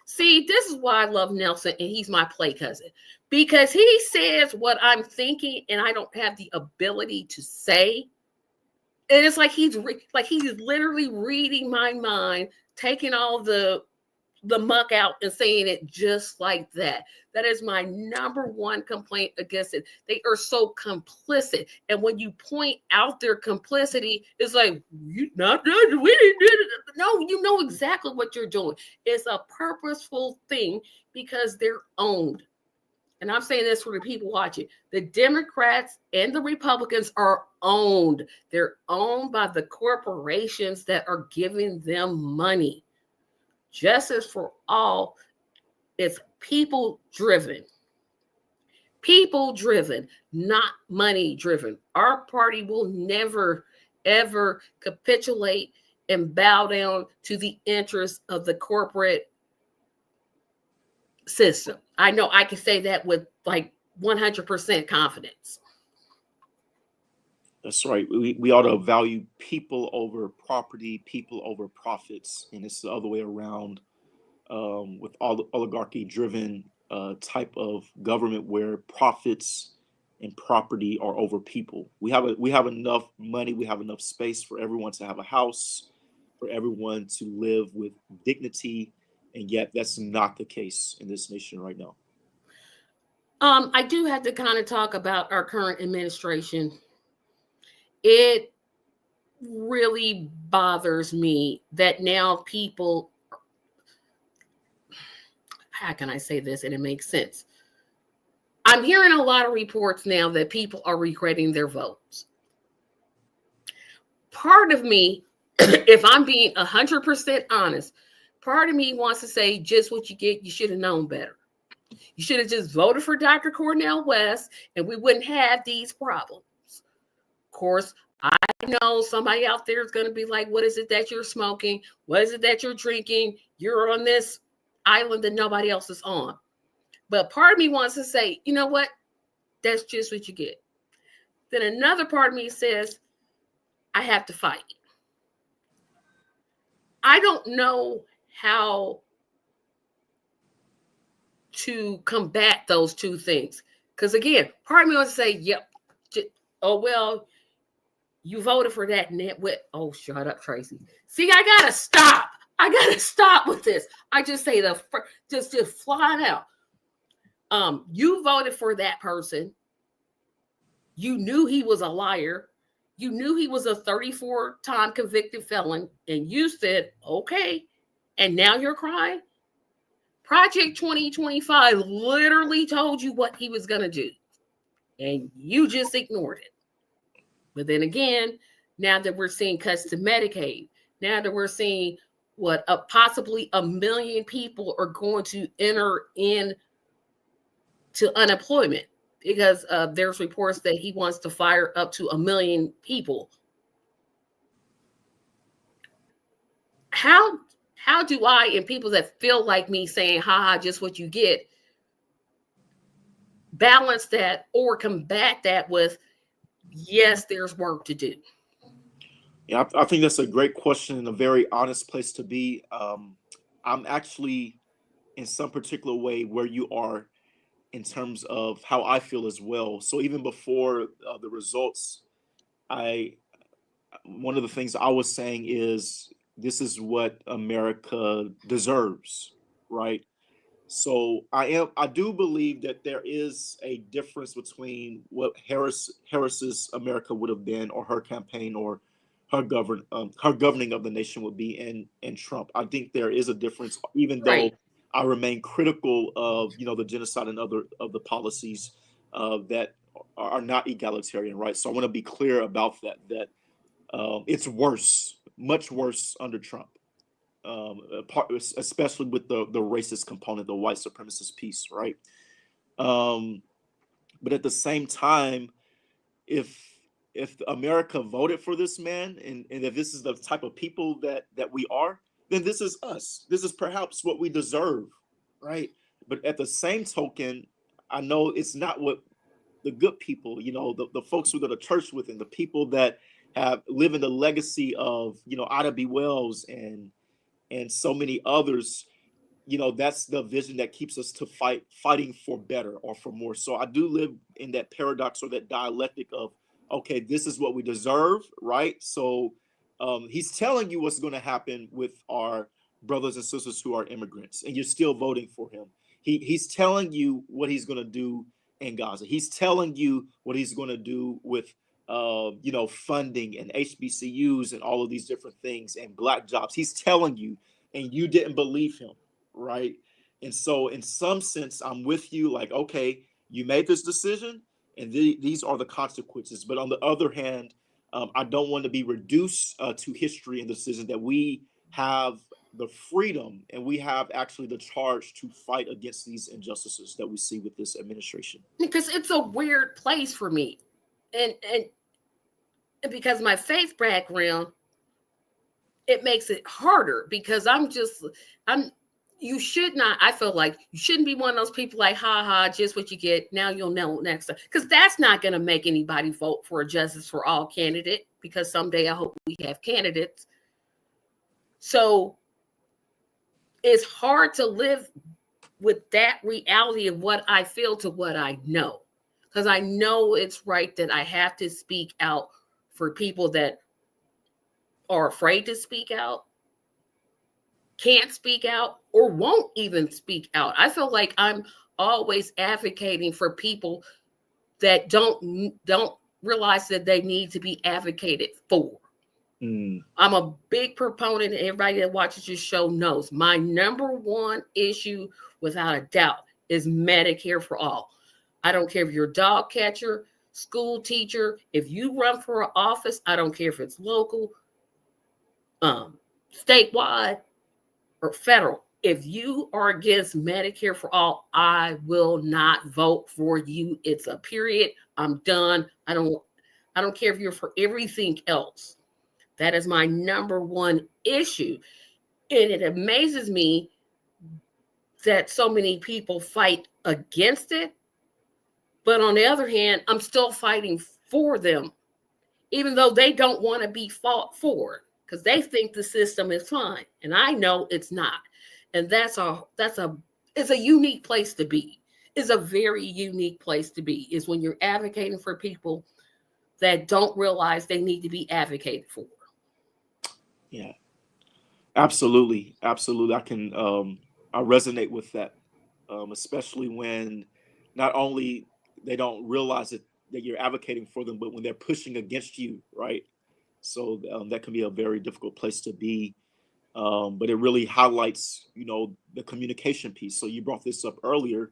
See, this is why I love Nelson, and he's my play cousin, because he says what I'm thinking, and I don't have the ability to say And it's like he's literally reading my mind, taking all the muck out and saying it just like that. That is my number one complaint against it. They are so complicit. And when you point out their complicity, it's like, you not done, we didn't do it. No, you know exactly what you're doing. It's a purposeful thing because they're owned. And I'm saying this for the people watching. The Democrats and the Republicans are owned. They're owned by the corporations that are giving them money. Justice for all is people driven. People driven, not money driven. Our party will never, ever capitulate and bow down to the interests of the corporate system. I know I can say that with like 100% confidence. That's right. We ought to value people over property, people over profits, and it's the other way around with all the oligarchy-driven type of government where profits and property are over people. We have enough money, we have enough space for everyone to have a house, for everyone to live with dignity, and yet that's not the case in this nation right now. I do have to kind of talk about our current administration. It really bothers me that now people, how can I say this and it makes sense? I'm hearing a lot of reports now that people are regretting their votes. Part of me, if I'm being 100% honest, part of me wants to say just what you get, you should have known better. You should have just voted for Dr. Cornel West and we wouldn't have these problems. Of course, I know somebody out there is going to be like, what is it that you're smoking? What is it that you're drinking? You're on this island that nobody else is on. But part of me wants to say, you know what? That's just what you get. Then another part of me says, I have to fight. I don't know how to combat those two things. Because again, part of me wants to say, yep, oh, well, you voted for that nitwit. Oh, shut up, Tracy. See, I gotta stop. I gotta stop with this. I just say just flying out. You voted for that person. You knew he was a liar. You knew he was a 34-time convicted felon, and you said, okay, and now you're crying? Project 2025 literally told you what he was going to do, and you just ignored it. But then again, now that we're seeing cuts to Medicaid, now that we're seeing possibly 1 million people are going to enter in to unemployment because there's reports that he wants to fire up to 1 million people. How do I, and people that feel like me saying, haha, just what you get, balance that or combat that with, yes, there's work to do? Yeah, I think that's a great question and a very honest place to be. I'm actually in some particular way where you are in terms of how I feel as well. So even before the results, one of the things I was saying is this is what America deserves, right? So I do believe that there is a difference between what Harris's America would have been, or her campaign, or her governing of the nation would be, and Trump. I think there is a difference, even though Right. I remain critical of the genocide and other of the policies that are not egalitarian, right? So I want to be clear about that. That it's worse, much worse under Trump. Especially with the racist component, the white supremacist piece, right? But at the same time, if America voted for this man, and if this is the type of people that we are, then this is us. This is perhaps what we deserve, right? But at the same token, I know it's not what the good people, the folks who go to church with, and the people that have live in the legacy of Ida B. Wells and so many others, that's the vision that keeps us to fighting for better or for more. So I do live in that paradox or that dialectic of okay, this is what we deserve, right? So he's telling you what's going to happen with our brothers and sisters who are immigrants, and you're still voting for him. He's telling you what he's going to do in Gaza. He's telling you what he's going to do with funding and HBCUs and all of these different things and black jobs. He's telling you, and you didn't believe him, right? And so, in some sense, I'm with you. Like, okay, you made this decision, and these are the consequences. But on the other hand, I don't want to be reduced to history and the decision that we have the freedom and we have actually the charge to fight against these injustices that we see with this administration. Because it's a weird place for me, and because my faith background, it makes it harder because I'm you should not, I feel like you shouldn't be one of those people like, ha ha, just what you get. Now you'll know next time. Because that's not going to make anybody vote for a Justice for All candidate, because someday I hope we have candidates. So it's hard to live with that reality of what I feel to what I know. Because I know it's right that I have to speak out for people that are afraid to speak out, can't speak out, or won't even speak out. I feel like I'm always advocating for people that don't realize that they need to be advocated for. I'm a big proponent, and everybody that watches this show knows my number one issue, without a doubt, is Medicare for all. I don't care if you're a dog catcher, school teacher, if you run for an office, I don't care if it's local, statewide, or federal. If you are against Medicare for all, I will not vote for you. It's a period. I'm done. I don't care if you're for everything else. That is my number one issue. And it amazes me that so many people fight against it. But on the other hand, I'm still fighting for them, even though they don't want to be fought for, because they think the system is fine. And I know it's not. And it's a unique place to be. It's a very unique place to be, is when you're advocating for people that don't realize they need to be advocated for. Yeah, absolutely. Absolutely. I resonate with that, especially when not only they don't realize that you're advocating for them, but when they're pushing against you, right? So that can be a very difficult place to be. But it really highlights, the communication piece. So you brought this up earlier.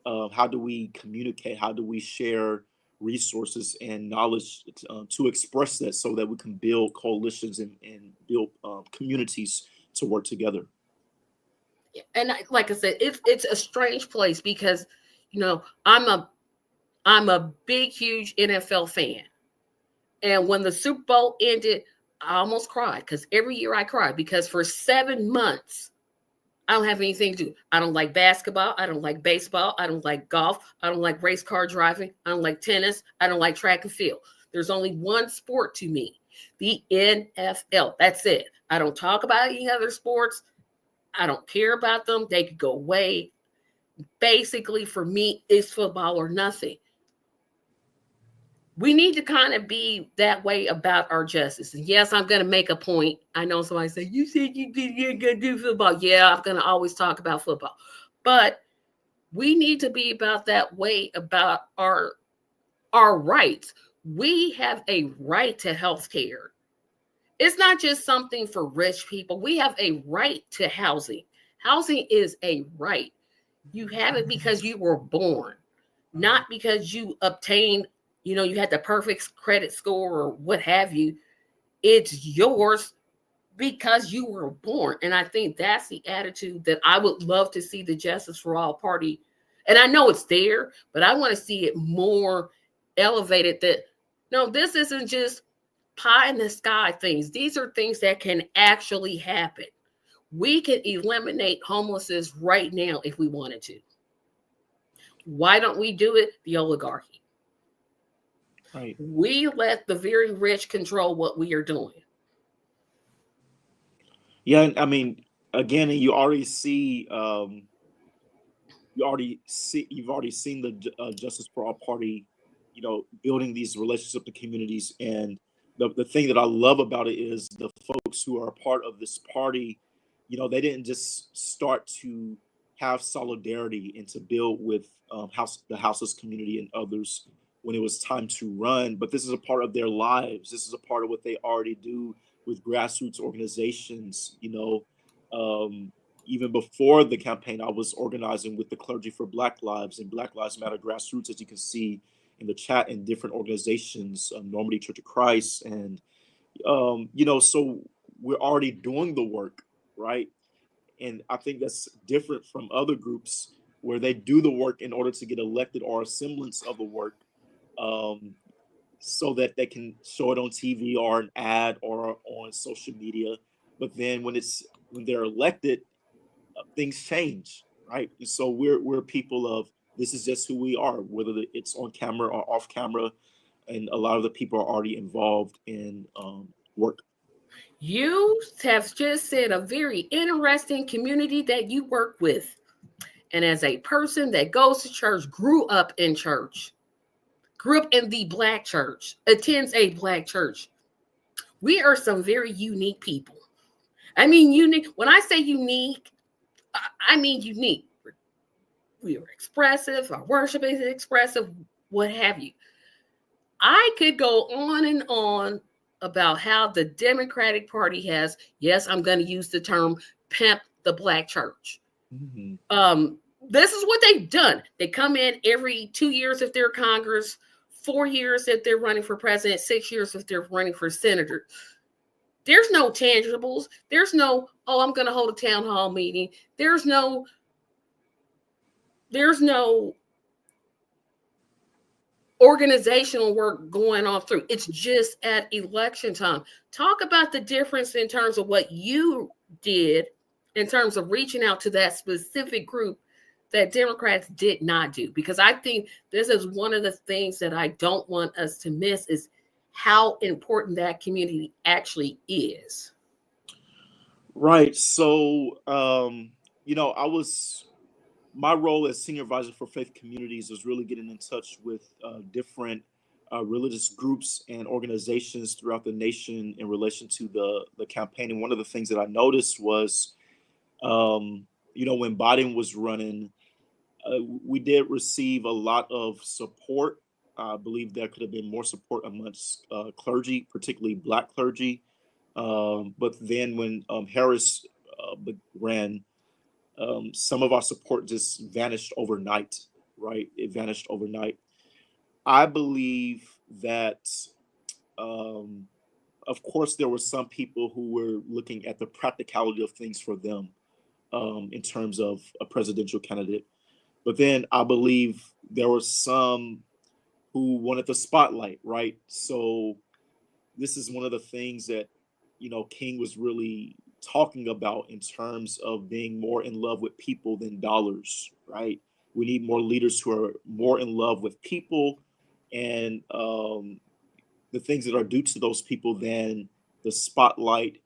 How do we communicate? How do we share resources and knowledge to express that so that we can build coalitions and build communities to work together? And like I said, it's a strange place because, I'm a big, huge NFL fan. And when the Super Bowl ended, I almost cried, because every year I cry, because for 7 months, I don't have anything to do. I don't like basketball. I don't like baseball. I don't like golf. I don't like race car driving. I don't like tennis. I don't like track and field. There's only one sport to me, the NFL. That's it. I don't talk about any other sports. I don't care about them. They could go away. Basically, for me, it's football or nothing. We need to kind of be that way about our justice. And yes, I'm going to make a point. I know somebody say, you said you're going to do football. Yeah, I'm going to always talk about football. But we need to be about that way about our rights. We have a right to health care. It's not just something for rich people. We have a right to housing. Housing is a right. You have it because you were born, not because you obtained, you had the perfect credit score or what have you. It's yours because you were born. And I think that's the attitude that I would love to see the Justice for All party. And I know it's there, but I want to see it more elevated, that no, this isn't just pie in the sky things. These are things that can actually happen. We can eliminate homelessness right now if we wanted to. Why don't we do it? The oligarchy. Right. We let the very rich control what we are doing. Yeah, I mean, again, you already see, you've already seen the Justice for All party building these relationships and communities. And the thing that I love about it is the folks who are a part of this party, they didn't just start to have solidarity and to build with the houseless community and others when it was time to run, but this is a part of their lives. This is a part of what they already do with grassroots organizations. Even before the campaign, I was organizing with the Clergy for Black Lives and Black Lives Matter grassroots, as you can see in the chat, in different organizations, Normandy Church of Christ. And, so we're already doing the work, right? And I think that's different from other groups where they do the work in order to get elected or a semblance of the work, so that they can show it on TV or an ad or on social media. But then when they're elected, things change, right? And so we're people of, this is just who we are, whether it's on camera or off camera, and a lot of the people are already involved in work. You have just said a very interesting community that you work with. And as a person that goes to church, grew up in the Black church, attends a Black church, we are some very unique people. I mean, unique. When I say unique, I mean unique. We are expressive, our worship is expressive, what have you. I could go on and on about how the Democratic Party has, yes, I'm going to use the term, pimp the Black church. Mm-hmm. This is what they've done. They come in every 2 years if they're Congress, 4 years if they're running for president, 6 years if they're running for senator. There's no tangibles. There's no, I'm going to hold a town hall meeting. There's no organizational work going on through. It's just at election time. Talk about the difference in terms of what you did in terms of reaching out to that specific group that Democrats did not do. Because I think this is one of the things that I don't want us to miss, is how important that community actually is. Right. So, my role as senior advisor for faith communities was really getting in touch with different religious groups and organizations throughout the nation in relation to the campaign. And one of the things that I noticed was, when Biden was running, we did receive a lot of support. I believe there could have been more support amongst clergy, particularly Black clergy. But then when Harris ran, some of our support just vanished overnight, right? It vanished overnight. I believe that, of course, there were some people who were looking at the practicality of things for them in terms of a presidential candidate. But then I believe there were some who wanted the spotlight, right? So this is one of the things that, King was really talking about in terms of being more in love with people than dollars, right? We need more leaders who are more in love with people and the things that are due to those people than the spotlight,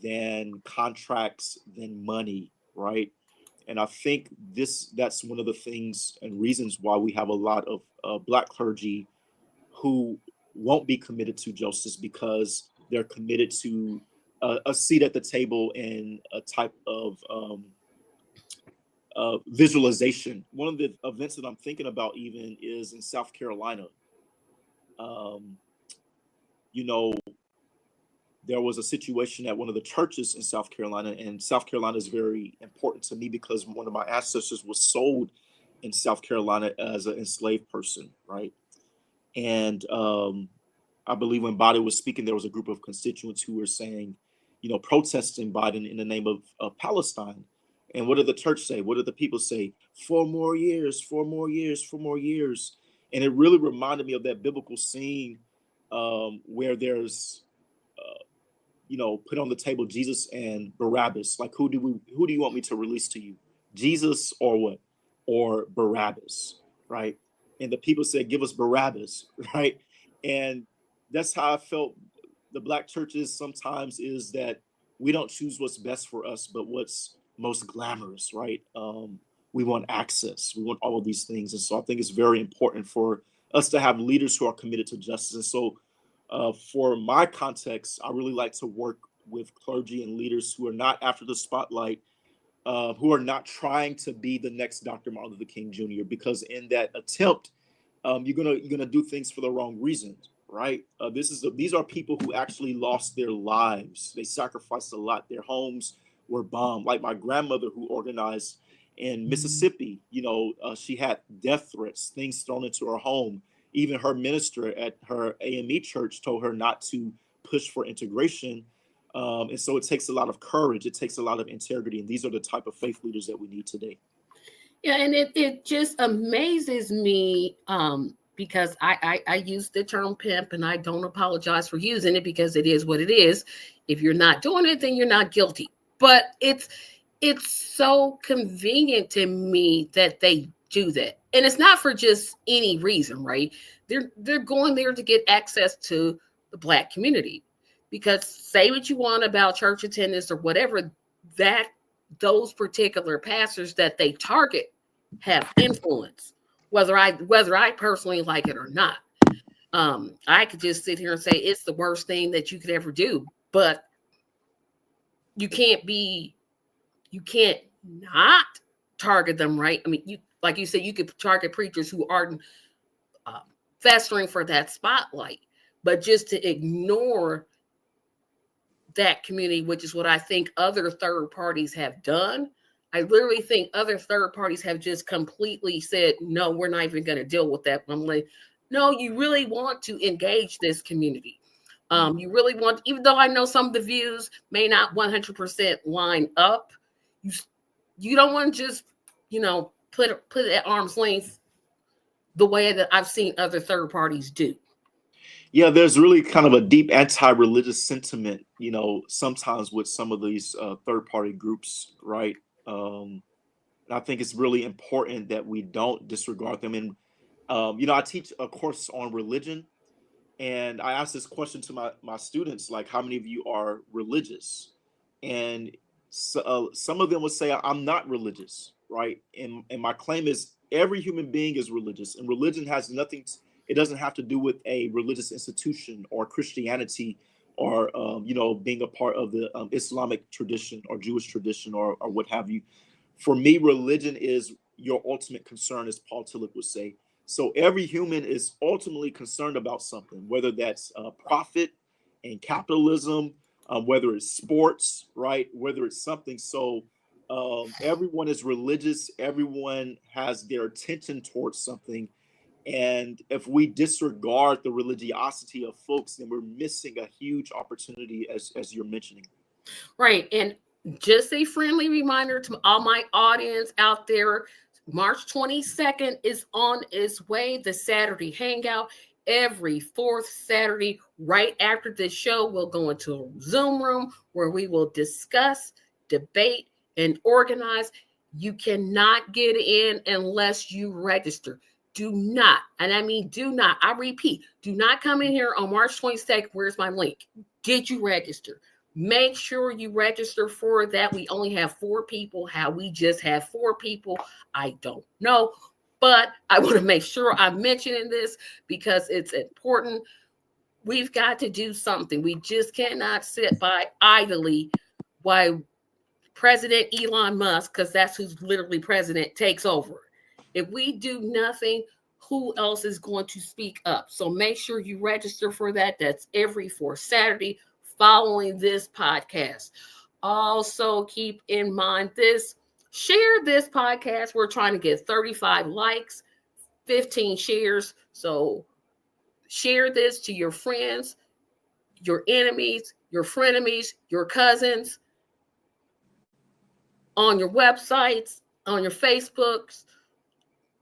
than contracts, than money, right? And I think that's one of the things and reasons why we have a lot of Black clergy who won't be committed to justice, because they're committed to a seat at the table and a type of visualization. One of the events that I'm thinking about even is in South Carolina. There was a situation at one of the churches in South Carolina, and South Carolina is very important to me because one of my ancestors was sold in South Carolina as an enslaved person, right? And I believe when Biden was speaking, there was a group of constituents who were saying, protesting Biden in the name of Palestine. And what did the church say? What did the people say? 4 more years, 4 more years, 4 more years. And it really reminded me of that biblical scene where there's, put on the table Jesus and Barabbas. Like, who do you want me to release to you? Jesus or what? Or Barabbas, right? And the people said, give us Barabbas, right? And that's how I felt the Black churches sometimes, is that we don't choose what's best for us, but what's most glamorous, right? We want access. We want all of these things. And so I think it's very important for us to have leaders who are committed to justice. And so, for my context, I really like to work with clergy and leaders who are not after the spotlight, who are not trying to be the next Dr. Martin Luther King Jr. Because in that attempt, you're gonna do things for the wrong reasons, right? These are people who actually lost their lives. They sacrificed a lot. Their homes were bombed. Like my grandmother, who organized in Mississippi, she had death threats, things thrown into her home. Even her minister at her AME church told her not to push for integration. And so it takes a lot of courage. It takes a lot of integrity. And these are the type of faith leaders that we need today. Yeah, and it just amazes me because I use the term pimp, and I don't apologize for using it because it is what it is. If you're not doing it, then you're not guilty. But it's so convenient to me that they do that. And it's not for just any reason, right? They're going there to get access to the Black community. Because say what you want about church attendance or whatever, that those particular pastors that they target have influence, whether I personally like it or not. I could just sit here and say it's the worst thing that you could ever do, but you can't not target them, right? I mean, like you said, you could target preachers who aren't festering for that spotlight, but just to ignore that community, which is what I think other third parties have done. I literally think other third parties have just completely said, no, we're not even going to deal with that. I'm like, no, you really want to engage this community. You really want, even though I know some of the views may not 100% line up, you don't want to just, put it at arm's length the way that I've seen other third parties do. Yeah, there's really kind of a deep anti-religious sentiment, sometimes with some of these third-party groups, right? And I think it's really important that we don't disregard them. And I teach a course on religion, and I ask this question to my students, like, how many of you are religious? And so, some of them would say, I'm not religious, right? And my claim is every human being is religious, and religion has nothing it doesn't have to do with a religious institution or Christianity or, being a part of the Islamic tradition or Jewish tradition or what have you. For me, religion is your ultimate concern, as Paul Tillich would say. So every human is ultimately concerned about something, whether that's profit and capitalism, whether it's sports, right? Whether it's something. So everyone is religious. Everyone has their attention towards something. And if we disregard the religiosity of folks, then we're missing a huge opportunity, as you're mentioning. Right. And just a friendly reminder to all my audience out there, March 22nd is on its way, the Saturday Hangout. Every fourth Saturday, right after this show, we'll go into a Zoom room where we will discuss, debate, and organize. You cannot get in unless you register. Do not, and I mean do not, I repeat, do not come in here on March 22nd. Where's my link? Did you register? Make sure you register for that. We only have 4 people. How we just have 4 people, I don't know. But I want to make sure I'm mentioning this because it's important. We've got to do something. We just cannot sit by idly while President Elon Musk, because that's who's literally president, takes over. If we do nothing, who else is going to speak up? So make sure you register for that. That's every 4th Saturday following this podcast. Also, keep in mind this. Share this podcast. We're trying to get 35 likes, 15 shares. So share this to your friends, your enemies, your frenemies, your cousins, on your websites, on your Facebooks,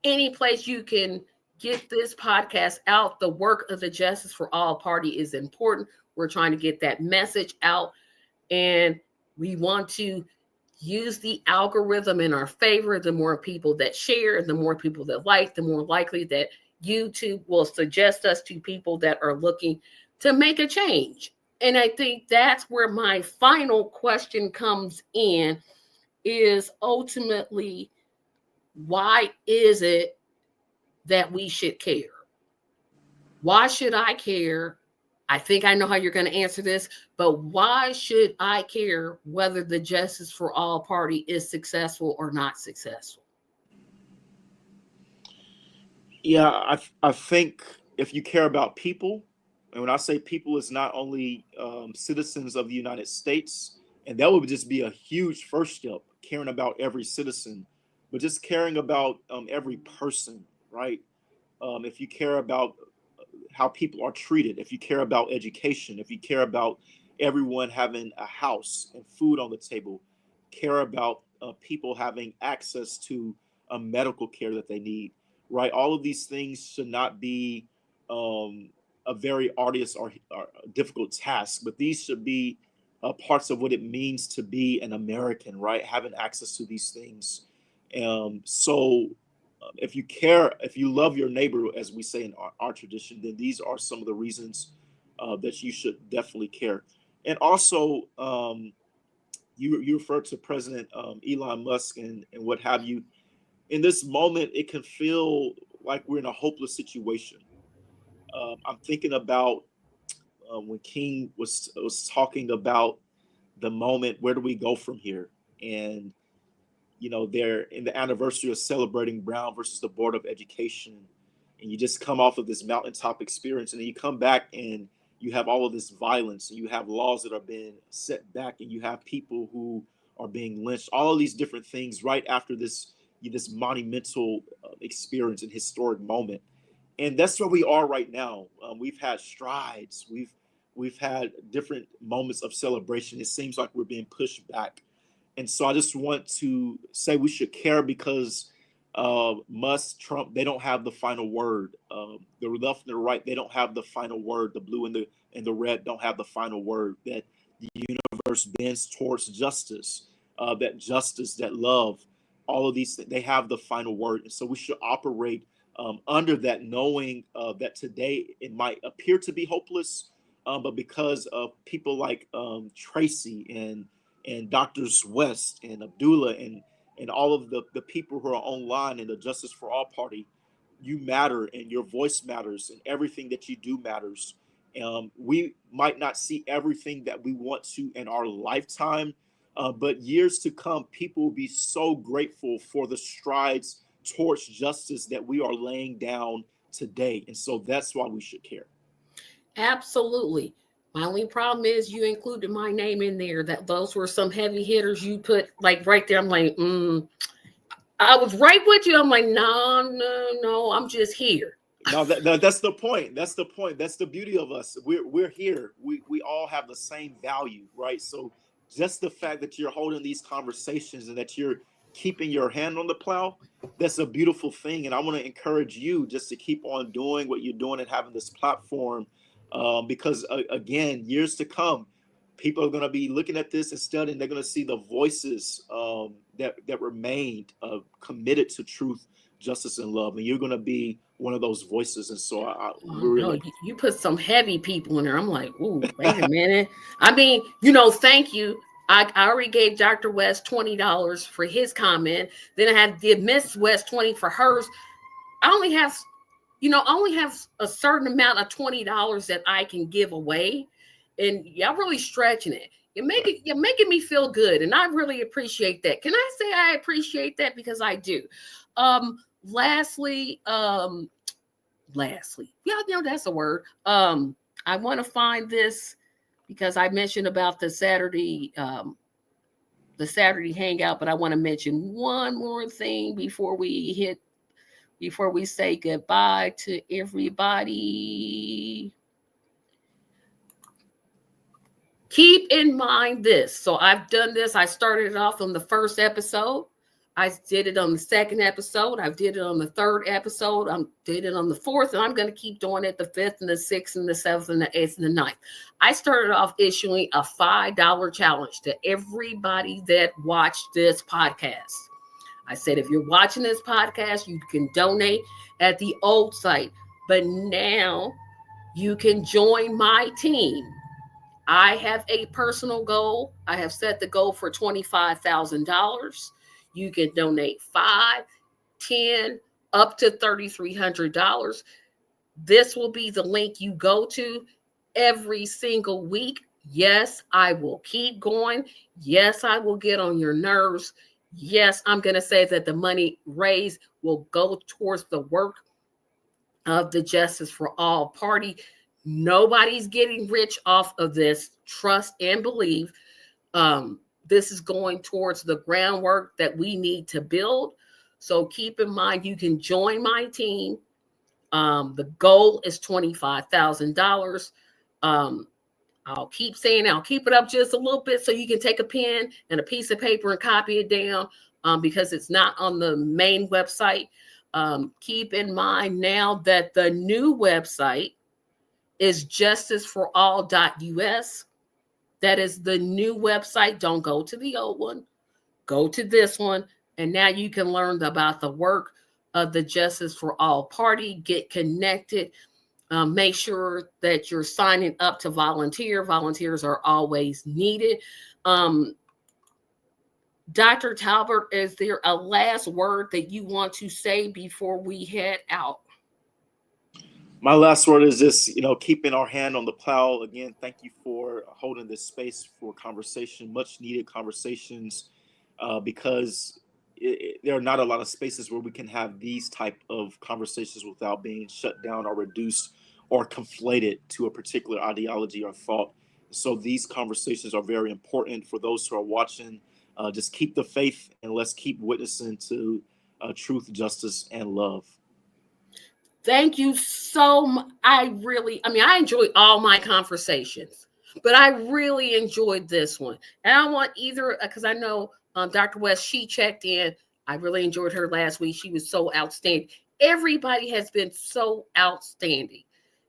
any place you can get this podcast out. The work of the Justice for All Party is important. We're trying to get that message out, and we want to use the algorithm in our favor. The more people that share, the more people that like, the more likely that YouTube will suggest us to people that are looking to make a change. And I think that's where my final question comes in, is ultimately, why is it that we should care? Why should I care? I think I know how you're going to answer this, but why should I care whether the Justice for All party is successful or not successful? Yeah, I think if you care about people, and when I say people, it's not only citizens of the United States, and that would just be a huge first step, caring about every citizen, but just caring about every person, right? If you care about how people are treated, if you care about education, if you care about everyone having a house and food on the table, care about people having access to medical care that they need, right? All of these things should not be um, a very arduous or difficult task, but these should be parts of what it means to be an American, right? Having access to these things. So if you care, if you love your neighbor, as we say in our tradition, then these are some of the reasons that you should definitely care. And also, you refer to President Elon Musk and what have you. In this moment, it can feel like we're in a hopeless situation. I'm thinking about when King was talking about the moment. Where do we go from here? And they're in the anniversary of celebrating Brown versus the Board of Education, and you just come off of this mountaintop experience, and then you come back and you have all of this violence, and you have laws that are being set back, and you have people who are being lynched. All of these different things right after this monumental experience and historic moment, and that's where we are right now. We've had strides. We've had different moments of celebration. It seems like we're being pushed back, and so I just want to say we should care because Musk, Trump, they don't have the final word. The left and the right, they don't have the final word. The blue and the red don't have the final word. That the universe bends towards justice, that justice, that love, all of these things, they have the final word. And so we should operate under that, knowing that today it might appear to be hopeless, but because of people like Tracy and Doctors West and Abdullah and all of the people who are online in the Justice for All party, you matter and your voice matters and everything that you do matters. We might not see everything that we want to in our lifetime, but years to come, people will be so grateful for the strides towards justice that we are laying down today. And so that's why we should care. Absolutely. My only problem is you included my name in there. That those were some heavy hitters you put like right there. I'm like, I was right with you. I'm like, no, I'm just here. No, that's the point. That's the point. That's the beauty of us. We're here. We all have the same value, right? So just the fact that you're holding these conversations and that you're keeping your hand on the plow, that's a beautiful thing. And I want to encourage you just to keep on doing what you're doing and having this platform, because again, years to come, people are going to be looking at this and studying. They're going to see the voices that remained committed to truth, justice, and love, and you're going to be one of those voices. And so we're No, really you put some heavy people in there. I'm like, ooh, wait a minute. I mean, thank you. I already gave Dr. West $20 for his comment. Then I had did Miss West 20 for hers. I only have, a certain amount of $20 that I can give away. And y'all really stretching it. You're making me feel good. And I really appreciate that. Can I say I appreciate that? Because I do. Lastly, yeah, that's a word. I want to find this because I mentioned about the Saturday hangout, but I want to mention one more thing before we say goodbye to everybody. Keep in mind this. So I've done this. I started it off on the first episode. I did it on the second episode. I did it on the third episode. I did it on the fourth, and I'm going to keep doing it the fifth and the sixth and the seventh and the eighth and the ninth. I started off issuing a $5 challenge to everybody that watched this podcast. I said, if you're watching this podcast, you can donate at the old site, but now you can join my team. I have a personal goal. I have set the goal for $25,000. You can donate $5, $10, up to $3,300. This will be the link you go to every single week. Yes, I will keep going. Yes, I will get on your nerves. Yes, I'm going to say that the money raised will go towards the work of the Justice for All Party. Nobody's getting rich off of this. Trust and believe. This is going towards the groundwork that we need to build. So keep in mind, you can join my team. The goal is $25,000. I'll keep saying I'll keep it up just a little bit so you can take a pen and a piece of paper and copy it down, because it's not on the main website. Keep in mind now that the new website is justiceforall.us. That is the new website. Don't go to the old one. Go to this one. And now you can learn about the work of the Justice for All Party. Get connected. Make sure that you're signing up to volunteer. Volunteers are always needed. Dr. Talbert, is there a last word that you want to say before we head out? My last word is just, keeping our hand on the plow. Again, thank you for holding this space for conversation, much needed conversations, because there are not a lot of spaces where we can have these type of conversations without being shut down or reduced or conflated to a particular ideology or thought. So these conversations are very important for those who are watching. Just keep the faith, and let's keep witnessing to truth, justice, and love. Thank you so much. I enjoy all my conversations, but I really enjoyed this one. And I want because I know Dr. West, she checked in. I really enjoyed her last week. She was so outstanding. Everybody has been so outstanding.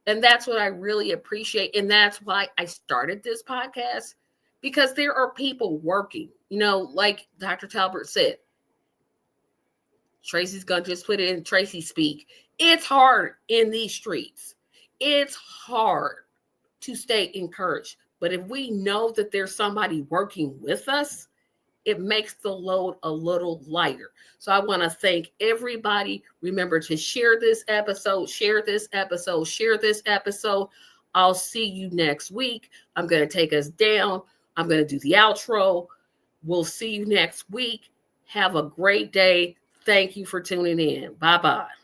And that's what I really appreciate. And that's why I started this podcast, because there are people working, like Dr. Talbert said. Tracy's going to just put it in Tracy speak. It's hard in these streets. It's hard to stay encouraged. But if we know that there's somebody working with us, it makes the load a little lighter. So I want to thank everybody. Remember to share this episode, share this episode, share this episode. I'll see you next week. I'm going to take us down. I'm going to do the outro. We'll see you next week. Have a great day. Thank you for tuning in. Bye-bye.